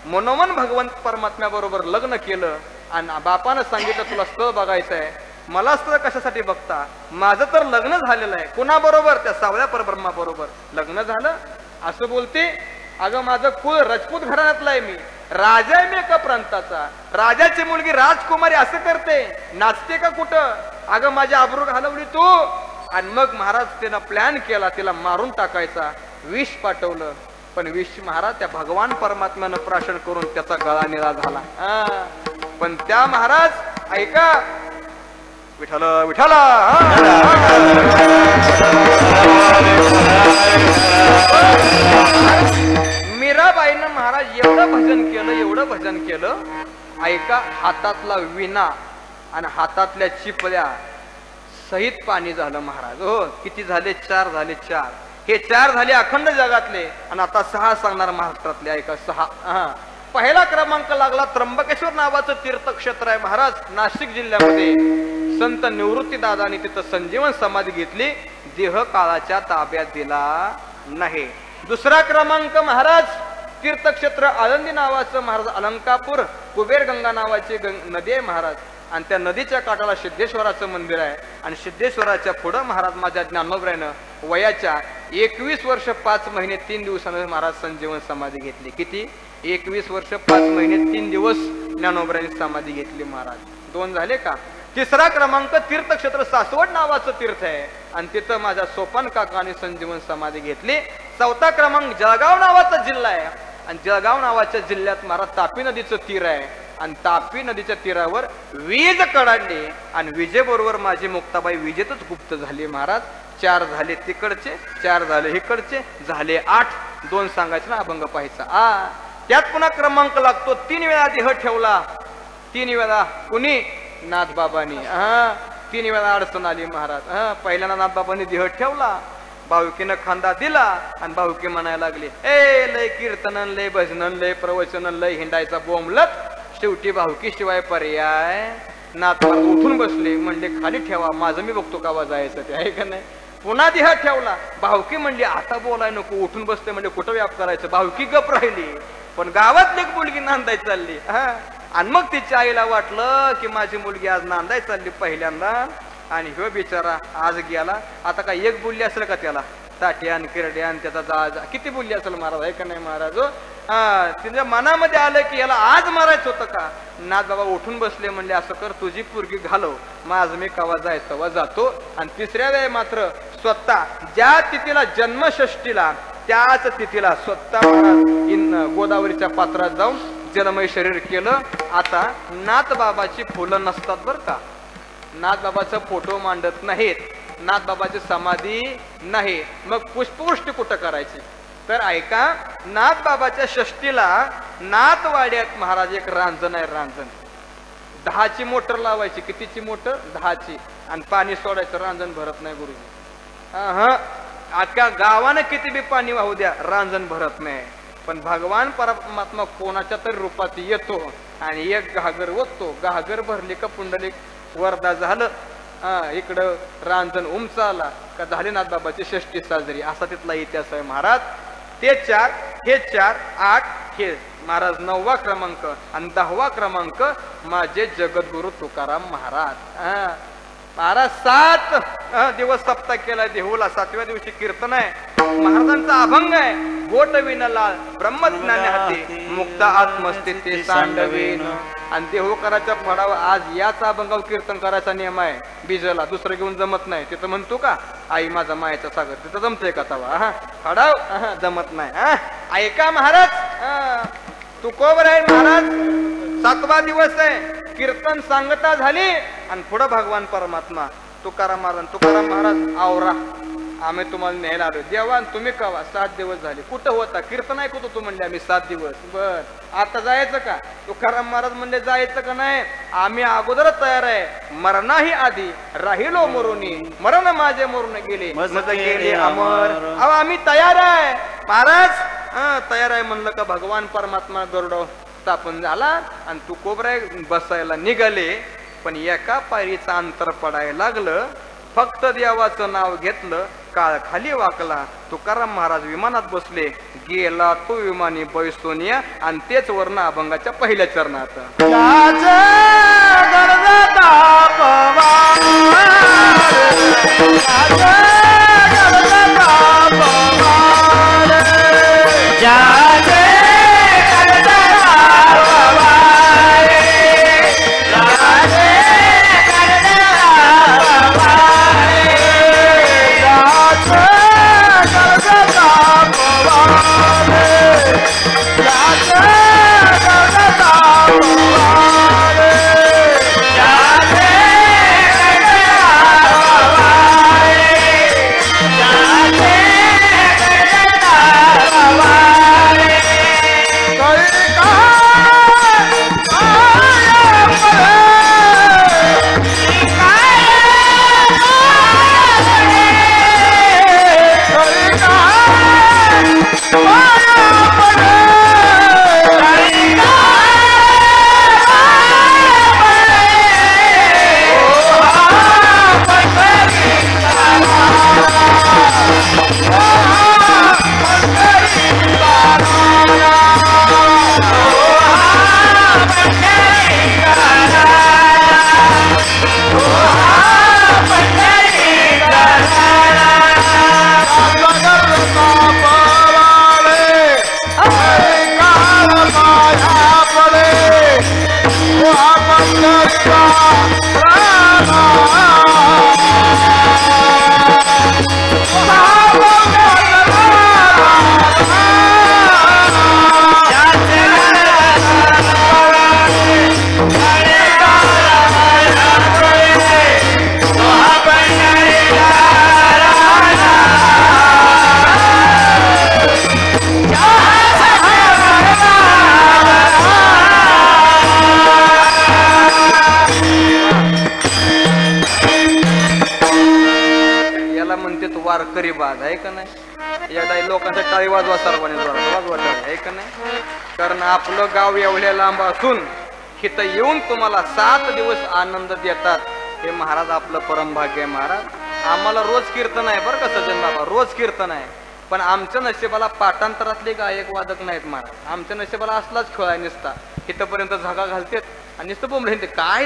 मनोमन भगवंत परमात्म्या बरोबर लग्न केलं, आणि बापानं सांगितलं तुला स्थळ बघायचं आहे. मला स्थळ कशासाठी बघता? माझं तर लग्न झालेलं आहे. कुणाबरोबर? त्या सावळ्या परब्रह्मा बरोबर लग्न झालं. असं बोलते, अगं माझं कुळ राजपूत घराण्यातलं आहे मी, राजा आहे मी एका प्रांताचा, राजाची मुलगी राजकुमारी असं करते, नाचते का कुठं? अगं माझी आबरू घालवली तू. आणि मग महाराज त्यानं प्लॅन केला, तिला मारून टाकायचा, विष पाठवलं. पण विष महाराज त्या भगवान परमात्म्यानं प्राशन करून त्याचा गळा निळा झाला. पण त्या महाराज ऐका, विठ्ठल विठ्ठल मीराबाईनं महाराज एवढं भजन केलं, एवढं भजन केलं. ऐका, हातातला विणा आणि हातातल्या चिपल्या सहित पाणी झालं महाराज. हो, किती झाले? 4 झाले. 4 हे 4 झाले अखंड जगातले. आणि आता 6 सांगणार महाराष्ट्रातले. ऐका 6. पहिला क्रमांक लागला त्र्यंबकेश्वर नावाचं तीर्थक्षेत्र आहे महाराज, नाशिक जिल्ह्यामध्ये. संत निवृत्ती दादानी तिथं संजीवन समाधी घेतली, देह काळाच्या ताब्यात दिला नाही. दुसरा क्रमांक महाराज तीर्थक्षेत्र आळंदी नावाचं महाराज, अलंकापूर कुबेर गंगा नावाची नदी आहे महाराज. आणि त्या नदीच्या काठाला सिद्धेश्वराचं मंदिर आहे. आणि सिद्धेश्वराच्या पुढं महाराज माझ्या ज्ञानोबरायानं वयाच्या 21 वर्ष 5 महिने 3 दिवसानं महाराज संजीवन समाधी घेतली. किती? 21 वर्ष 5 महिने 3 दिवस ज्ञानोबरायांनी समाधी घेतली महाराज. 2 झाले का? तिसरा क्रमांक तीर्थक्षेत्र सासवड नावाचं तीर्थ आहे, आणि तिथं माझ्या सोपान काकाने संजीवन समाधी घेतली. चौथा क्रमांक जळगाव नावाचा जिल्हा आहे, आणि जळगाव नावाच्या जिल्ह्यात महाराज तापी नदीचं तीर आहे. आणि तापी नदीच्या तीरावर वीज कडाडली, आणि विजेबरोबर माझी मुक्ताबाई विजेतच गुप्त झाली महाराज. 4 झाले तिकडचे, 4 झाले इकडचे, झाले 8. 2 सांगायचे ना, अभंग पाहायचा. त्यात पुन्हा क्रमांक लागतो. 3 वेळा देह ठेवला. 3 वेळा कुणी? नाथबाबांनी. 3 वेळा अडचण आली महाराज. पहिल्यांदा नाथबाबांनी देह ठेवला, भाऊकीनं खांदा दिला, आणि भाऊकी म्हणायला लागली, ए लय कीर्तनन, लय भजनन, लय प्रवचनन, लय हिंडायचा बोंबलत. शेवटी भाऊकी शिवाय पर्याय. नाथ उठून बसले, म्हणले खाली ठेवा, माझं मी बघतो का जायचं ते, आहे का नाही? पुन्हा देह ठेवला. भाऊकी म्हणली आता बोलाय नको, उठून बसते म्हणजे कुठं व्याप करायचं. भाऊकी गप राहिली. पण गावातली एक मुलगी नांदाय चालली. आणि मग तिच्या आईला वाटलं की माझी मुलगी आज नांदाय चालली पहिल्यांदा, आणि ह्यो बिचारा आज गेला. आता काय एक बोलली असेल का त्याला? ताट्यान किरड्यान त्याचा जाज किती बोलली असेल महाराज, आहे का नाही महाराज? तिच्या मनामध्ये आलं की याला आज मारायचं होतं का? नाथ बाबा उठून बसले, म्हणले असं कर, तुझी पोरगी घालव, माझं मी कवा जायचं तेव्हा जातो. आणि तिसऱ्या वेळी मात्र स्वतः ज्या तिथीला जन्मषष्टीला त्याच तिथीला स्वतः महाराज गोदावरीच्या पात्रात जाऊन जलमय शरीर केलं. आता नाथ बाबाची फुलं नसतात बरं का, नाथ बाबाचा फोटो मांडत नाहीत, नाथ बाबाची समाधी नाही, मग पुष्पवृष्टी कुठं करायची? तर ऐका, नाथ बाबाच्या षष्टीला नाथवाड्यात महाराज एक रांजण आहे. रांजण 10ची मोटर लावायची. कितीची मोटर? 10ची. आणि पाणी सोडायचं, रांजण भरत नाही गुरुजी. अख्ख्या गावानं किती बी पाणी वाहू द्या, रांजण भरत नाही. पण भगवान परमात्मा कोणाच्या तरी रूपात येतो आणि एक घागर ओततो. घागर भरली का पुंडलिक वरदा झालं. इकडं रांजण उमचाला का झाली नाथ बाबाची षष्टी साजरी, असा तिथला इतिहास आहे महाराज. ते 4 हे 4 8 हे महाराज 9वा क्रमांक. आणि 10वा क्रमांक माझे जगद्गुरु तुकाराम महाराज. महाराज 7 दिवस सप्ताह केला देहूला. 7व्या दिवशी कीर्तन आहे, महाराजांचा अभंग आहे. गोट विनला ब्रह्मज्ञानी हाती, मुक्ता आत्मस्थिती सांडवीन. आणि देहूकराच्या फळावर आज याच अभंगावर कीर्तन करायचा नियम आहे. बीजला दुसरं घेऊन जमत नाही. तिथं म्हणतो का आई माझा मायचा सागर, तिथं जमतंय का तवा? फडाव जमत नाही. ऐका महाराज, तुकोबर आहे महाराज. 7वा दिवस आहे. कीर्तन सांगता झाली आणि पुढं भगवान परमात्मा तुकाराम महाराज आवरा, आम्ही तुम्हाला न्यायला आलो. देवा तुम्ही कवा? 7 दिवस झाले. कुठं होता? कीर्तन ऐकत होतो म्हणले आम्ही 7 दिवस. बर, आता जायचं का? तुकाराम महाराज म्हणले जायचं का नाही? आम्ही अगोदरच तयार आहे, मरणाही आधी राहिलो मरुनी, मरण माझे मरून गेले गेले अमर. अहो आम्ही तयार आहे महाराज. तयार आहे म्हणलं का भगवान परमात्मा गरुडावर स्थापन झाला आणि तू कोबराय बसायला निघाले. पण एका पायरीचं अंतर पडायला लागलं. फक्त देवाचं नाव घेतलं, काळ खाली वाकला. तुकाराम महाराज विमानात बसले. गेला तो विमानी बैसोनिया. आणि तेच वर्ण अभंगाच्या पहिल्या चरणात. जाजे याला म्हणते वारकरी बाज आहे का नाही? एकदा लोकांच्या टाळी वाजवा सर्वांनी वाजवा टाळी आहे का नाही? कारण आपलं गाव एवढ्या लांब असून इथं येऊन तुम्हाला 7 दिवस आनंद देतात हे महाराज आपलं परमभाग्य आहे महाराज. आम्हाला रोज कीर्तन आहे बरं का सज्जन बाबा, रोज कीर्तन आहे. पण आमच्या नशिबाला पाठांतरातले गायक वादक नाहीत महाराज. आमच्या नशिबाला असलाच खेळ आहे नुसता. इथंपर्यंत झगा घालतेत आणि नुसतं बोंबले ते काय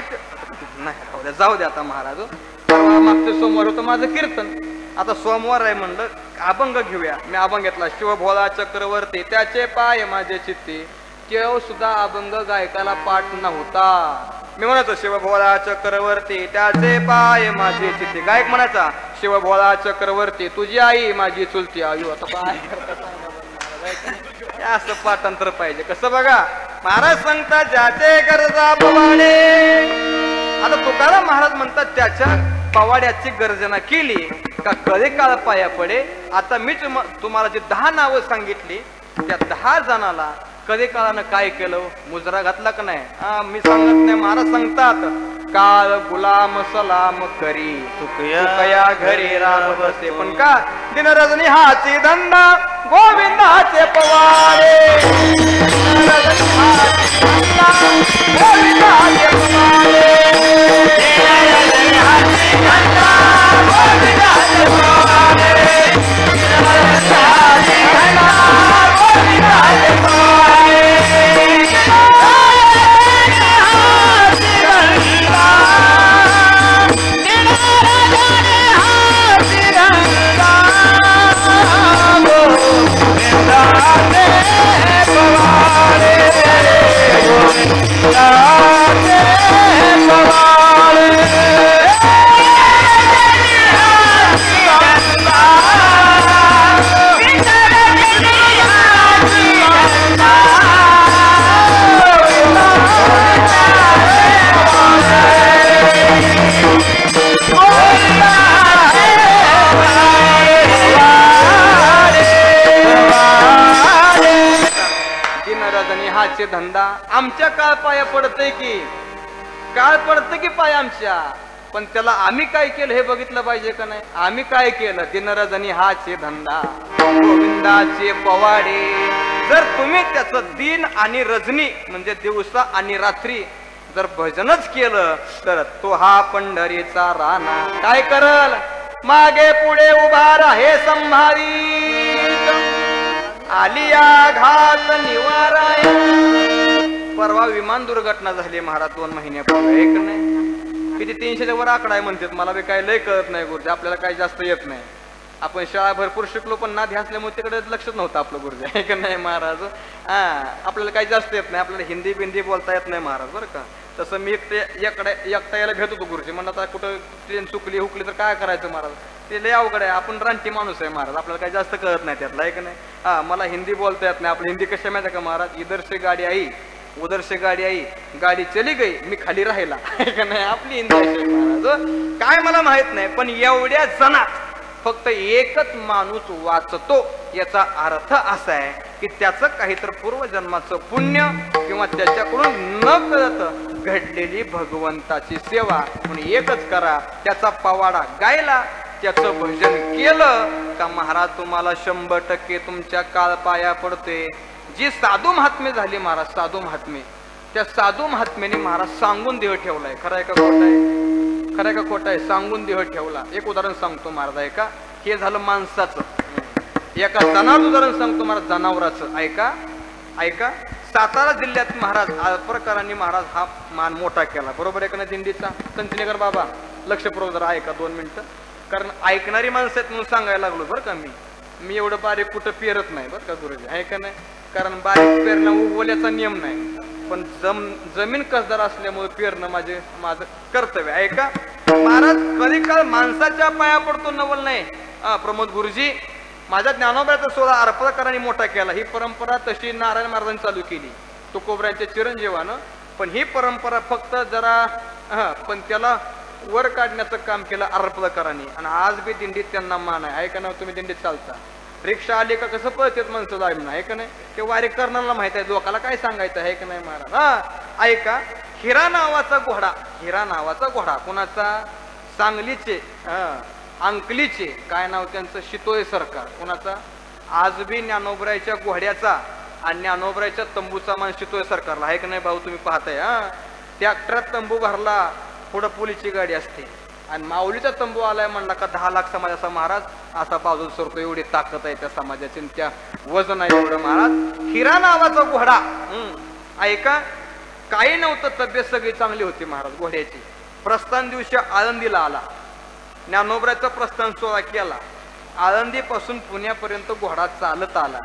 नाही. जाऊ द्या आता महाराज. मागच्या सोमवार होतं माझं कीर्तन, आता सोमवार आहे म्हणलं अभंग घेऊया. मी अभंग घेतला, शिवभोळा चक्रवर्ती त्याचे पाय माझे चित्ती. केव सुद्धा अभंग गायकाला पाठ नव्हता. मी म्हणायचो शिवभोळा चक्रवर्ती त्याचे पाय माझे चित्ती. गायक म्हणायचा शिवभोळा चक्रवर्ती तुझी आई माझी चुलती. आयु आता काय असं पाठांतर पाहिजे. कसं बघा महाराज सांगतात ज्याचे गरजा पवाडे. आता तुकाराम महाराज म्हणतात त्याच्या पवाड्याची गर्जना केली का कधी काळ पाया पडे. आता मीच तुम्हाला जे 10 नावं सांगितली त्या 10 जणाला कधी काळानं काय केलं, मुजरा घातला का नाही? मी सांगत नाही, महाराज सांगतात काळ गुलाम सलाम करी तुकया घरी राम बसे. पण का दिन रजनी हाची धंदा गोविंदाचे पवारे. रजनी हाची धंदा गोविंदाचे पवारे. रजनी हाची धंदा गोविंदाचे पवारे. रजनी हाची धंदा गोविंदाचे पवारे. धंदा आमच्या काळ पाया पडतय की काळ पडतं की पाय आमच्या. पण त्याला आम्ही काय केलं हे बघितलं पाहिजे का नाही? आम्ही काय केलं? दिन रजनी हाचे धंदा गोविंदाचे पवाडे. जर तुम्ही त्याचं दिन आणि रजनी म्हणजे दिवसा आणि रात्री जर भजनच केलं तर तो हा पंढरीचा राणा काय करल? मागे पुढे उभा राहे संभारी आलिया घात निवाराय. परवा विमान दुर्घटना झाली महाराज 2 महिन्यापूर्वी एक नाही किती 300च्या वर आकडा आहे म्हणतात. मला बी काय लय कळत नाही गुरुजी, आपल्याला काही जास्त येत नाही. आपण शाळा भरपूर शिकलो पण नादी असल्यामुळे तिकडे लक्षच नव्हतं आपलं गुरुजी आहे का नाही महाराज. आपल्याला काही जास्त येत नाही, आपल्याला हिंदी बिंदी बोलता येत नाही महाराज बरं का. तसं मी एकटा यायला भेट होतो गुरुजी. म्हणलं आता कुठं ट्रेन चुकली हुकली तर काय करायचं महाराज, ते लय अवघड आहे. आपण रानटी माणूस आहे महाराज, आपल्याला काही जास्त कळत नाही त्यातलं आहे का नाही. मला हिंदी बोलता येत नाही. आपली हिंदी कशा माहिती का महाराज? इधर से गाडी आई उधर से गाडी आई गाडी चली गई मी खाली राहिला आहे का नाही. आपली हिंदी अशी महाराज काय मला माहित नाही. पण एवढ्या जणात फक्त एकच माणूस वाचतो याचा अर्थ असा आहे की त्याचं काहीतरी पूर्वजन्माचं पुण्य किंवा त्याच्याकडून न कळत घडलेली भगवंताची सेवा म्हणून एकच करा. त्याचा पवाडा गायला, त्याचं भजन केलं का महाराज तुम्हाला 100% तुमच्या काळ पाया पडते. जी साधू महात्मे झाली महाराज, साधू महात्मे, त्या साधू महात्म्याने महाराज सांगून देह ठेवलाय. खरं आहे का खोटं आहे? खरं आहे का खोटं आहे? सांगून देह ठेवला. एक उदाहरण सांगतो महाराज ऐका. हे झालं माणसाचं. एका जनावर उदाहरण सांगतो महाराज, जनावराचं. ऐका ऐका. सातारा जिल्ह्यात महाराज प्रकारांनी महाराज हा मान मोठा केला बरोबर आहे का नाही दिंडीचा. संतनेकर बाबा लक्षपूर्वक जरा ऐका 2 मिनिटं. कारण ऐकणारी माणसं आहेत म्हणून सांगायला लागलो बरं का. मी एवढं बारीक कुठं पेरत नाही बरं का गुरुजी आहे का नाही. कारण बारीक पेरणं ओल्याचा नियम नाही. पण जमीन कसदार असल्यामुळे पेरणं माझं कर्तव्य आहे का. महाराज कधी काळ माणसाच्या पाया पडतो नवल नाही. प्रमोद गुरुजी माझ्या ज्ञानोबाचा सोहळा अर्पणकारांनी मोठा केला. ही परंपरा तशी नारायण महाराजांनी चालू केली तुकोबराच्या चिरंजीवानं. पण ही परंपरा फक्त जरा पण त्याला वर काढण्याचं काम केलं अर्पणकारांनी. आणि आज बी दिंडीत त्यांना मान आहे का नाही. तुम्ही दिंडीत चालता, रिक्षा आली का कसं पळतेत माणसं लागणं आहे का नाही. ते वारी करणाऱ्याला माहित आहे, लोकाला काय सांगायचं आहे का नाही महाराज. ऐका. हिरा नावाचा घोडा, हिरा नावाचा घोडा कोणाचा? सांगलीचे अंकलीचे काय नाव त्यांचं, शितोळे सरकार कोणाचा, आज बी ज्ञानोबरायच्या घोड्याचा आणि ज्ञानोबरायच्या तंबूचा मान शितोळे सरकारला आहे की नाही भाऊ, तुम्ही पाहताय. ट्रॅक्टरात तंबू भरला, पुढं पोलीसची गाडी असते आणि माऊलीचा तंबू आलाय म्हणला का 10 लाख समाजाचा महाराज असा बाजूला सरतो. एवढी ताकद आहे त्या समाजाची, त्या वजन आहे एवढं महाराज. हिरा नावाचा घोडा ऐका, काही नव्हतं, तब्येत सगळी चांगली होती महाराज घोड्याची. प्रस्थान दिवशी आळंदीला आला, ज्ञानोबराचा प्रस्थान सोहळा केला, आळंदीपासून पुण्यापर्यंत घोडा चालत आला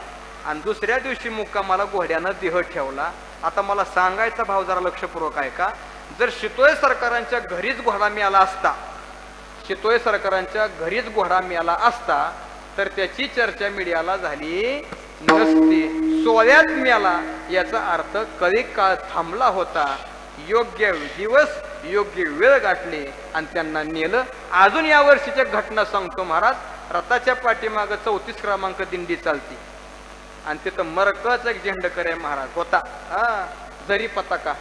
आणि दुसऱ्या दिवशी मुक्कामाला घोड्यानं देह ठेवला. आता मला सांगायचा भाव जरा लक्षपूर्वक आहे का, जर शितोळे सरकारांच्या घरीच घोडा मिळाला असता, शितोळे सरकारांच्या घरीच घोडा मिळाला असता तर त्याची चर्चा मीडियाला झाली नसती. सोहळ्यात मिळाला याचा अर्थ कधी काळ थांबला होता, योग्य दिवस योग्य वेळ गाठली आणि त्यांना नेलं. अजून या वर्षीच्या घटना सांगतो महाराज. रथाच्या पाठीमागं 34 क्रमांक दिंडी चालती आणि तिथं मरकच एक झेंडकर आहे महाराज होता. जरी पताका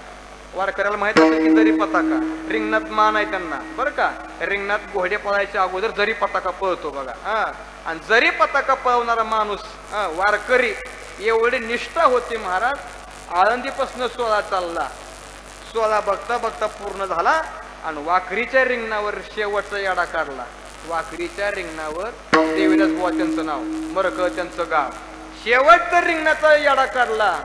वारकऱ्याला माहित असेल की जरी पताका रिंगणात मान आहे त्यांना बरं का. रिंगणात घोडे पळायच्या अगोदर जरी पताका पळतो बघा. आणि जरी पताका पळवणारा माणूस वारकरी एवढी निष्ठा होती महाराज. आळंदीपासून सोहळा चालला, सोहळा बघता बघता पूर्ण झाला आणि वाकरीच्या रिंगणावर शेवटचा याडा काढला. वाकरीच्या रिंगणावर देवीदास बुवा त्यांचं नाव, मरक त्यांचं गाव. शेवटचा रिंगणाचा याडा काढला,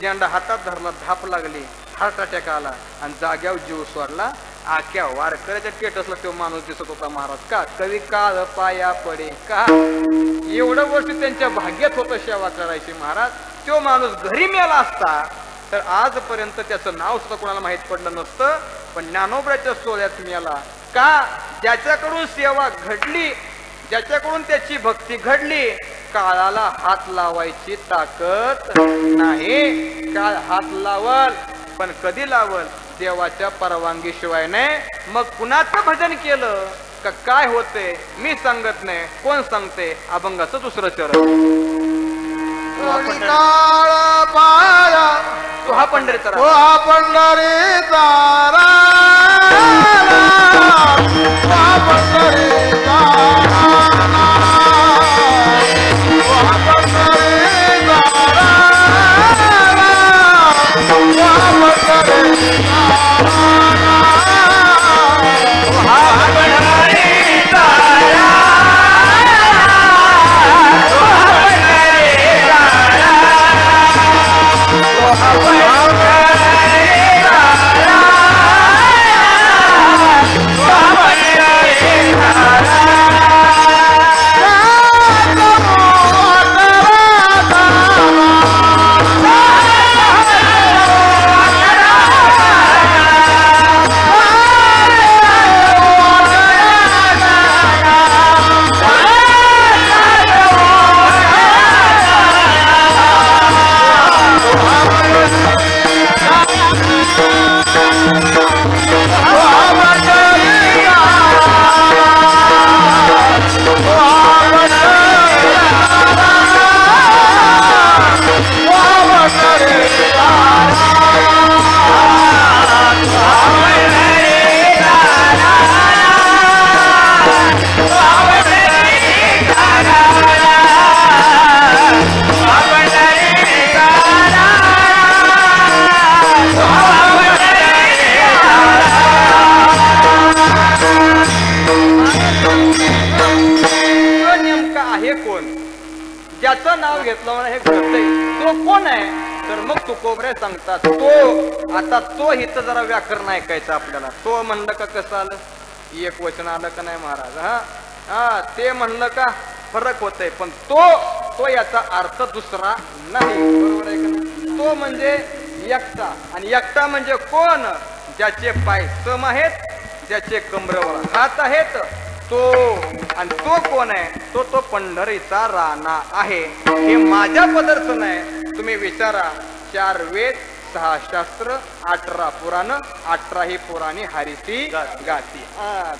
झेंडा हातात धरला, धाप लागली, हार्ट अटॅक आला आणि जाग्यावर जीव सोडला. आख्या वारकऱ्याच्या स्टेटसला तो माणूस दिसत होता महाराज. का कधी काळ पाया पडे का, एवढं वर्ष त्यांच्या भाग्यात होतं सेवा करायची महाराज. तो माणूस घरी मिळाला असता तर आजपर्यंत त्याचं नाव सुद्धा कोणाला माहित पडलं नसतं. पण ज्ञानोबराच्या सोहळ्यात मिळाला का, ज्याच्याकडून सेवा घडली, ज्याच्याकडून त्याची भक्ती घडली, काळाला हात लावायची ताकद नाही. काळ हात लावल पण कधी लावल, देवाच्या परवानगी शिवाय नाही. मग कुणाचं भजन केलं का काय होते मी सांगत नाही, कोण सांगते, अभंगाचं दुसरं चरण. तो हा पंढरीचा ज्याचं नाव घेतलं हे घडतंय तो कोण आहे, तर मग तुकोबरे सांगतात तो. आता तो इथं जरा व्याकरण ऐकायचं आपल्याला. तो म्हणलं का कसं आलं, एक वचन आलं का नाही महाराज. ते म्हणलं का फरक होतय, पण तो याचा अर्थ दुसरा नाही. बरोबर आहे का नाही. तो म्हणजे एकटा, आणि एकटा म्हणजे कोण, ज्याचे पाय सम आहेत, ज्याचे कमरेवर हात आहेत, तो. आणि तो कोण आहे, तो पंढरीचा राणा आहे. हे माझ्या पदरच नाही, तुम्ही विचारा. 4 वेद, 6 शास्त्र, 18 पुराण, 18 पुराणी हरिती गाती.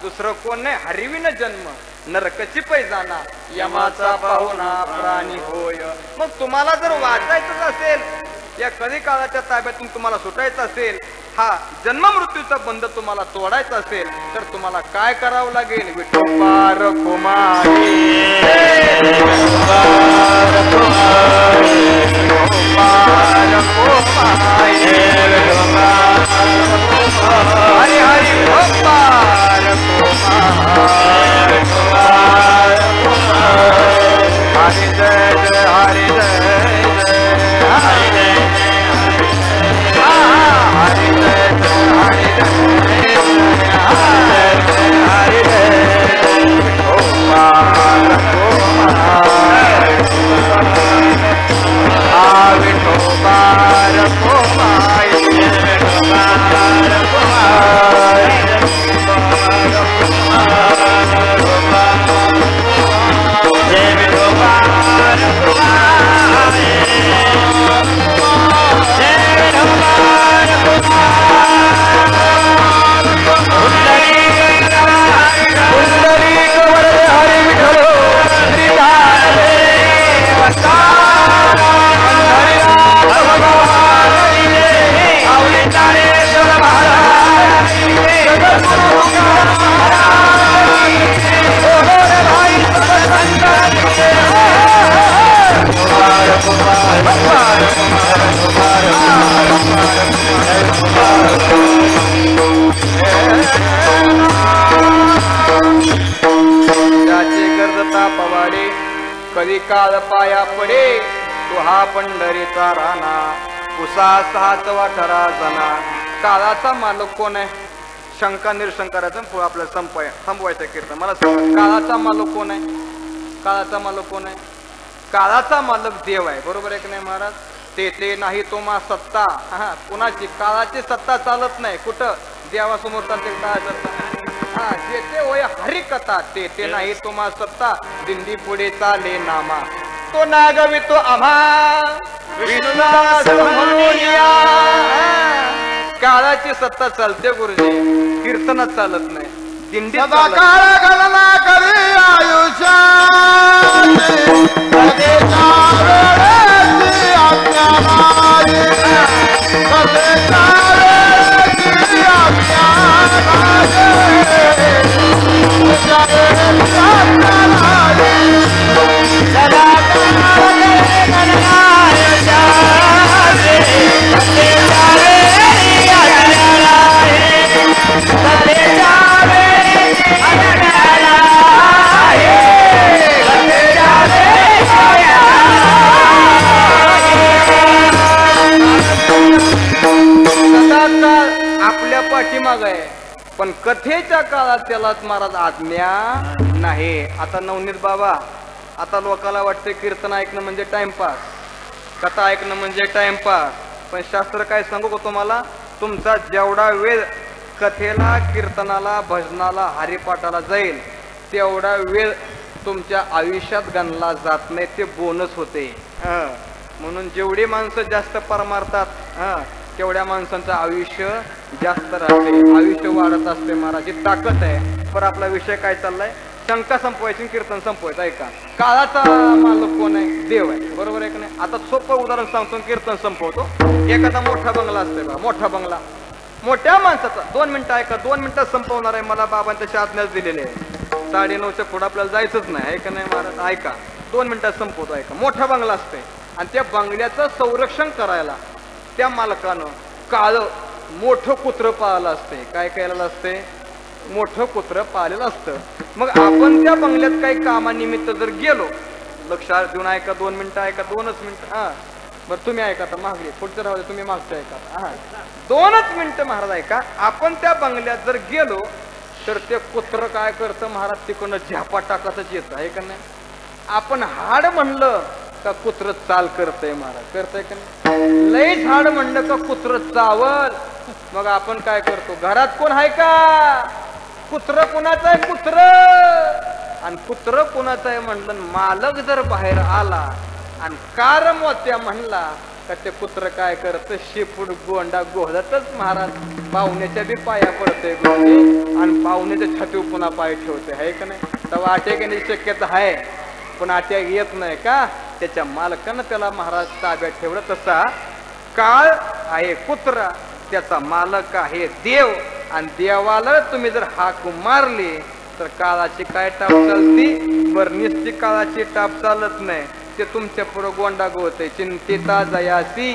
दुसरं कोण नाही. हरिविन जन्म नरकची पैजाना, यमाचा पाहुणा प्राणी होय. मग तुम्हाला जर वाचायचं असेल, या कधी काळाच्या ताब्यातून तुम्हाला सुटायचं असेल, हा जन्म मृत्यूचा बंध तुम्हाला तोडायचा असेल तर तुम्हाला काय करावं लागेल? विठोबार कुमारी हरी हरी गोपाल हरि जय जय हरि जय कधी काळ पाया पडे तो हा पंढरीचा राणा उसास हात वाठरा जना. काळाचा मालक कोण आहे? शंका निरशंकाराचं आपल्याला संपवायचं कीर्तन. मला सांगा काळाचा मालक कोण आहे? काळाचा मालक कोण आहे? काळाचा मालक देव आहे. बरोबर आहे की नाही महाराज? तेथे नाही तो मा सत्ता. हा कुणाची? काळाची सत्ता चालत नाही. कुठं? देवासमोर चालते काळाचा. हा जेथे होय हरिकथा तेथे नाही तुम्हा सत्ता दिंडी पुढे चाले नामा. तो नागवी तो आम्हा विश्वास म्हणून या. काळाची सत्ता चालते गुरुजी, कीर्तनात चालत नाही. दिंडी काळ गणना करी आपल्या पाठीमाग आहे पण कथेच्या काळात त्यालाच महाराज आज्ञा नाही. आता नवनीत बाबा, आता लोकांना वाटते कीर्तन ऐकणं म्हणजे टाइमपास, कथा ऐकणं म्हणजे टाइमपास. पण शास्त्र काय सांगू का तुम्हाला? तुमचा जेवढा वेळ कथेला, कीर्तनाला, भजनाला, हरिपाठाला जाईल तेवढा वेळ तुमच्या आयुष्यात गणला जात नाही. ते बोनस होते. म्हणून जेवढी माणसं जास्त परमारतात तेवढ्या माणसांचं आयुष्य जास्त राहते, आयुष्य वाढत असते. महाराज ताकद आहे. पण आपला विषय काय चाललाय? शंका संपवायची, कीर्तन संपवायचं. ऐका, काळाचा मालक कोण आहे? देव आहे. बरोबर आहे की नाही? आता सोपं उदाहरण सांगतो, कीर्तन संपवतो. एखादा मोठा बंगला असतोय बा, मोठा बंगला मोठ्या माणसाचा. 2 मिनिटं ऐका, 2 मिनिटात संपवणार आहे. मला बाबांच्या आज्ञाच दिलेले आहे. 9:30च्या पुढे आपल्याला जायचंच नाही. ऐका नाही महाराज? ऐका, 2 मिनिटात संपवतो. ऐका, मोठा बंगला असतोय आणि त्या बंगल्याचं संरक्षण करायला त्या मालकानं काळं मोठं कुत्रं पाळलं असते. काय केलेलं असते? मोठं कुत्रं पाळलेलं असतं. मग आपण त्या बंगल्यात काही कामानिमित्त जर गेलो, लक्षात देऊन ऐका, 2 मिनिटं ऐका, 2च मिनिटं. बरं तुम्ही ऐका, आता मागले पुढचं राहू दे, तुम्ही मागचं ऐका. 2च मिनिटं महाराज ऐका. आपण त्या बंगल्यात जर गेलो तर ते कुत्रं काय करतं महाराज? तिकडनं झ्यापा टाकतच येतं. आहे का नाही? आपण हाड म्हणलं का कुत्र चाल करतंय महाराज? करतंय का नाही? लय झाड म्हणलं का कुत्र चावल. मग आपण काय करतो? घरात कोण आहे का? कुत्र कोणाचं आहे? कुत्र. आणि कुत्र कोणाचं आहे म्हणलं? मालक जर बाहेर आला आणि कार मोत्या म्हणला का ते कुत्र काय करतं? शेपूट गोंडा गोहळतच महाराज पाहुण्याच्या बी पाया पडतंय आणि पाहुण्याच्या छातीवर पुन्हा पाय ठेवते. आहे का नाही? तेव्हा अटॅक येण्याची शक्यता आहे, पण अटॅक येत नाही का? त्याच्या मालकानं त्याला महाराज ताब्यात ठेवलं. तसा काळ आहे कुत्रा त्याचा मालक आहे देव, आणि देवाला तुम्ही जर हाक मारली तर काळाची काय टाप चालती? बर निश्चित काळाची टाप चालत नाही, ते तुमच्या पुढे गोंडा गोते चिंतिता जयासी.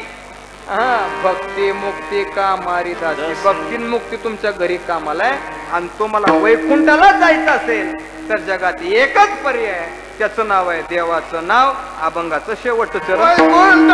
हा, भक्ती मुक्ती कामारी दासी. भक्ती मुक्ती तुमच्या घरी कामाला आहे, आणि तुम्हाला वैकुंठाला जायचं असेल तर जगात एकच पर्याय, त्याचं नाव आहे देवाचं नाव. अभंगाचं शेवटचं चरण.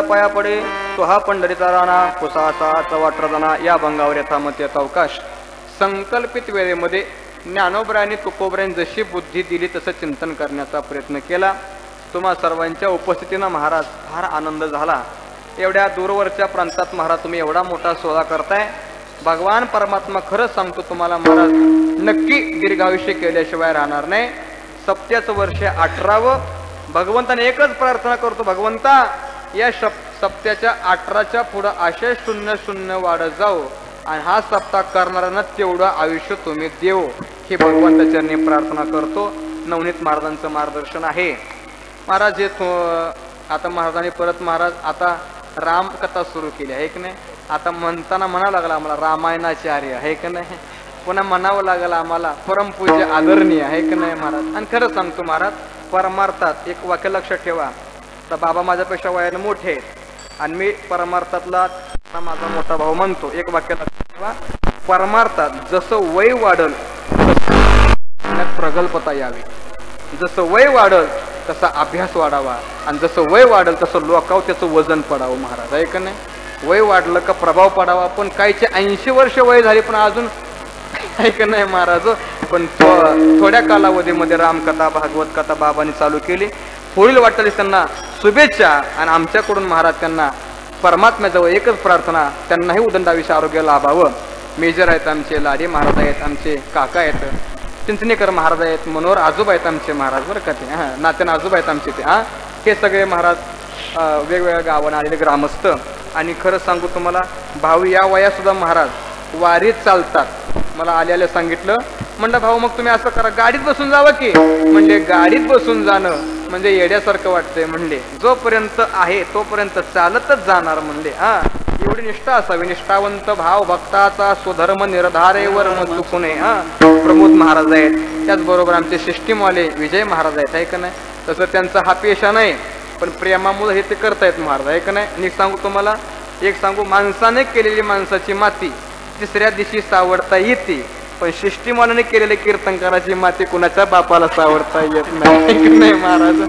पाया पडे तो हा पंढरीचा राणा कुसाचा चवाट्रदाना. या भंगावर यथामत येत अवकाश. संकल्पित वेळेमध्ये ज्ञानोबरायांनी तुकोबरायांनी जशी बुद्धी दिली तसं चिंतन करण्याचा प्रयत्न केला. तुम्हा सर्वांच्या उपस्थितीनं महाराज फार आनंद झाला. एवढ्या दूरवरच्या प्रांतात महाराज तुम्ही एवढा मोठा सोहळा करताय. भगवान परमात्मा खरंच सांगतो तुम्हाला महाराज नक्की दीर्घायुष्य केल्याशिवाय राहणार नाही. सत्याचं वर्ष 18व भगवंताने एकच प्रार्थना करतो, भगवंता या सप्त्याच्या 18च्या पुढं असे 00 वाढत जाऊ आणि हा सप्ताह करणाऱ्यांना तेवढं आयुष्य तुम्ही देव, हे भगवंताच्या चरणी प्रार्थना करतो. नवनीत महाराजांचं मार्गदर्शन आहे. महाराज हे आता महाराजांनी परत महाराज आता रामकथा सुरू केली आहे की नाही. आता म्हणताना म्हणावं लागलं आम्हाला रामायणाचार्य आहे की नाही, पुन्हा म्हणावं लागलं आम्हाला परमपूज्य आदरणीय आहे की नाही महाराज. आणि खरं सांगतो महाराज, परमार्थात एक वाक्य लक्षात ठेवा. तर बाबा माझ्यापेक्षा वयाने मोठे आहेत आणि मी परमार्थातला माझा मोठा भाऊ म्हणतो. एक वाक्य लक्षात ठेवा, परमार्थात जसं वय वाढल तसं प्रगल्भता यावी, जसं वय वाढल तसा अभ्यास वाढावा आणि जसं वय वाढल तसं लोकाव त्याचं वजन पडावं महाराज आहे का नाही. वय वाढलं का प्रभाव पडावा. पण काहीचे 80 वर्ष वय झाली पण अजून आहे का नाही महाराज. पण थोड्या कालावधीमध्ये रामकथा भागवत कथा बाबांनी चालू केली. पुढील वाटली त्यांना शुभेच्छा आणि आमच्याकडून महाराज त्यांना परमात्म्याजवळ एकच प्रार्थना, त्यांनाही उदंडाविषयी आरोग्य लाभावं. मेजर आहेत आमचे, लाडी महाराज आहेत आमचे, काका आहेत, चिंचणेकर महाराज आहेत, मनोहर आजोबा आहेत आमचे महाराज बरं का ते, हां नात्यान आजोबा आहेत आमचे ते, हां हे सगळे महाराज वेगवेगळ्या गावांना आलेले ग्रामस्थ. आणि खरं सांगू तुम्हाला, भाऊ या वयात सुद्धा महाराज वारीत चालतात. मला आल्याला सांगितलं, म्हणलं भाऊ मग तुम्ही असं करा, गाडीत बसून जावं की. म्हणले गाडीत बसून जाणं म्हणजे येड्यासारखं वाटतंय. म्हणले जोपर्यंत आहे तोपर्यंत चालतच जाणार. म्हणले हा एवढी निष्ठा असावी. निष्ठावंत भाव भक्ताचा स्वधर्म निर्धारेवर मत चुकू नये. हा प्रमोद महाराज आहेत, त्याचबरोबर आमचे सिस्टीमवाले विजय महाराज आहेत आहे का नाही. तसं त्यांचा हा पेशा नाही पण प्रेमामुळे हे ते करतायत महाराज आहे का नाही. आणि सांगू तुम्हाला, एक सांगू, माणसाने केलेली माणसाची माती तिसऱ्या दिवशी सावरता येते, पण सिस्टीमवाल्याने केलेले कीर्तनकाराची माती कुणाच्या बापाला सावरता येत नाही महाराज.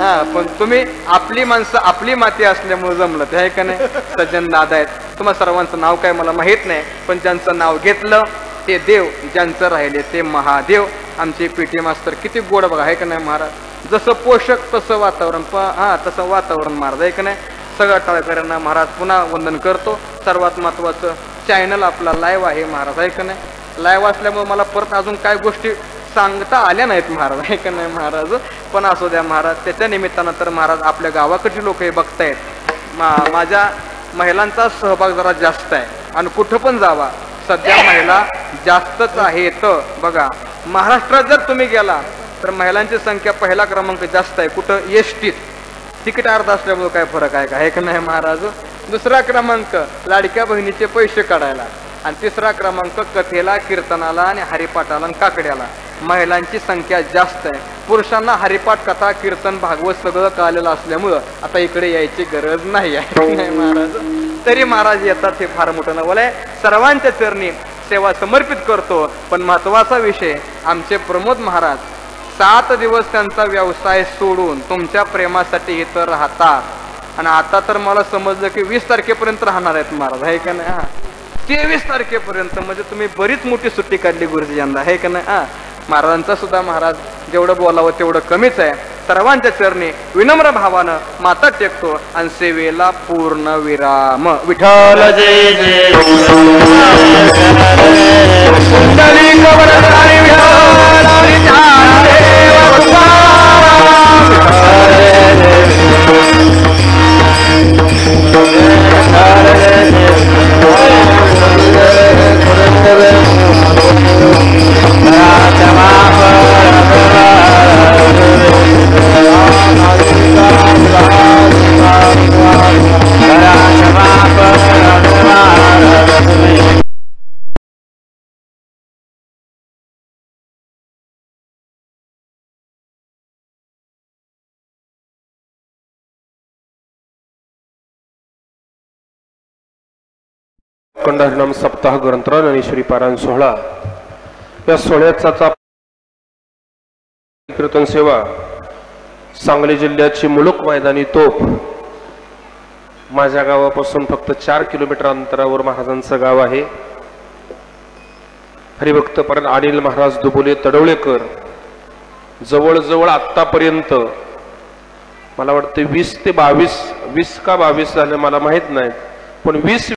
हा पण तुम्ही आपली माणसं आपली माती असल्यामुळे जमलं ते आहे का नाही. सज्जन दादा आहेत, तुम्हाला सर्वांचं नाव काय मला माहित नाही, पण ज्यांचं नाव घेतलं ते देव, ज्यांचं राहिले ते महादेव. आमचे पीटी मास्तर किती गोड बघा आहे का नाही महाराज. जसं पोषक तसं वातावरण, तसं वातावरण महाराज आहे का नाही. सगळ्या टाळकऱ्यांना महाराज पुन्हा वंदन करतो. सर्वात महत्वाचं चॅनल आपला लाईव्ह आहे महाराज आहे का नाही. लाईव्ह असल्यामुळे मला परत अजून काय गोष्टी सांगता आल्या नाहीत महाराज आहे का नाही महाराज. पण असू द्या महाराज, त्याच्या निमित्तानं तर महाराज आपल्या गावाकडची लोक हे बघतायत. माझ्या महिलांचा सहभाग जरा जास्त आहे आणि कुठं पण जावा सध्या महिला जास्तच आहेत. बघा महाराष्ट्रात जर तुम्ही गेला तर महिलांची संख्या पहिला क्रमांक जास्त आहे. कुठं एसटीत तिकीट अर्ध असल्यामुळे काय फरक आहे का आहे का नाही महाराज. दुसरा क्रमांक लाडक्या बहिणीचे पैसे काढायला आणि तिसरा क्रमांक कथेला, कीर्तनाला आणि हरिपाठाला आणि काकड्याला महिलांची संख्या जास्त आहे. पुरुषांना हरिपाठ, कथा, कीर्तन, भागवत सगळं कळलेलं असल्यामुळं आता इकडे यायची गरज नाही आहे नाही महाराज. तरी महाराज येतात हे फार मोठं नवल आहे. सर्वांच्या चरणी सेवा समर्पित करतो. पण महत्वाचा विषय, आमचे प्रमोद महाराज 7 दिवस त्यांचा व्यवसाय सोडून तुमच्या प्रेमासाठी इथं राहतात. आणि आता तर मला समजलं की 20 तारखेपर्यंत राहणार आहेत महाराज आहे का नाही. 23 तारखेपर्यंत म्हणजे तुम्ही बरीच मोठी सुट्टी काढली गुरुजी यंदा आहे का नाही. महाराजांचा सुद्धा महाराज जेवढं बोलावं तेवढं कमीच आहे. सर्वांच्या चरणी विनम्र भावानं माता टेकतो आणि सेवेला पूर्ण विराम. विठ्ठल जय जय अखंड हरिनाम सप्ताह ग्रंथराज आणि श्री पारायण सोहळा या सोहळ्याचा कीर्तन सेवा सांगली जिल्ह्याची मुलुक मैदानी तोप. माझ्या गावापासून फक्त 4 किलोमीटर अंतरावर महाराजांचं गाव आहे. हरिभक्त परत अनिल महाराज दुबोले तडवळेकर जवळजवळ आतापर्यंत मला वाटते 20 ते 22 20 का 22 झाले मला माहित नाही, पण 20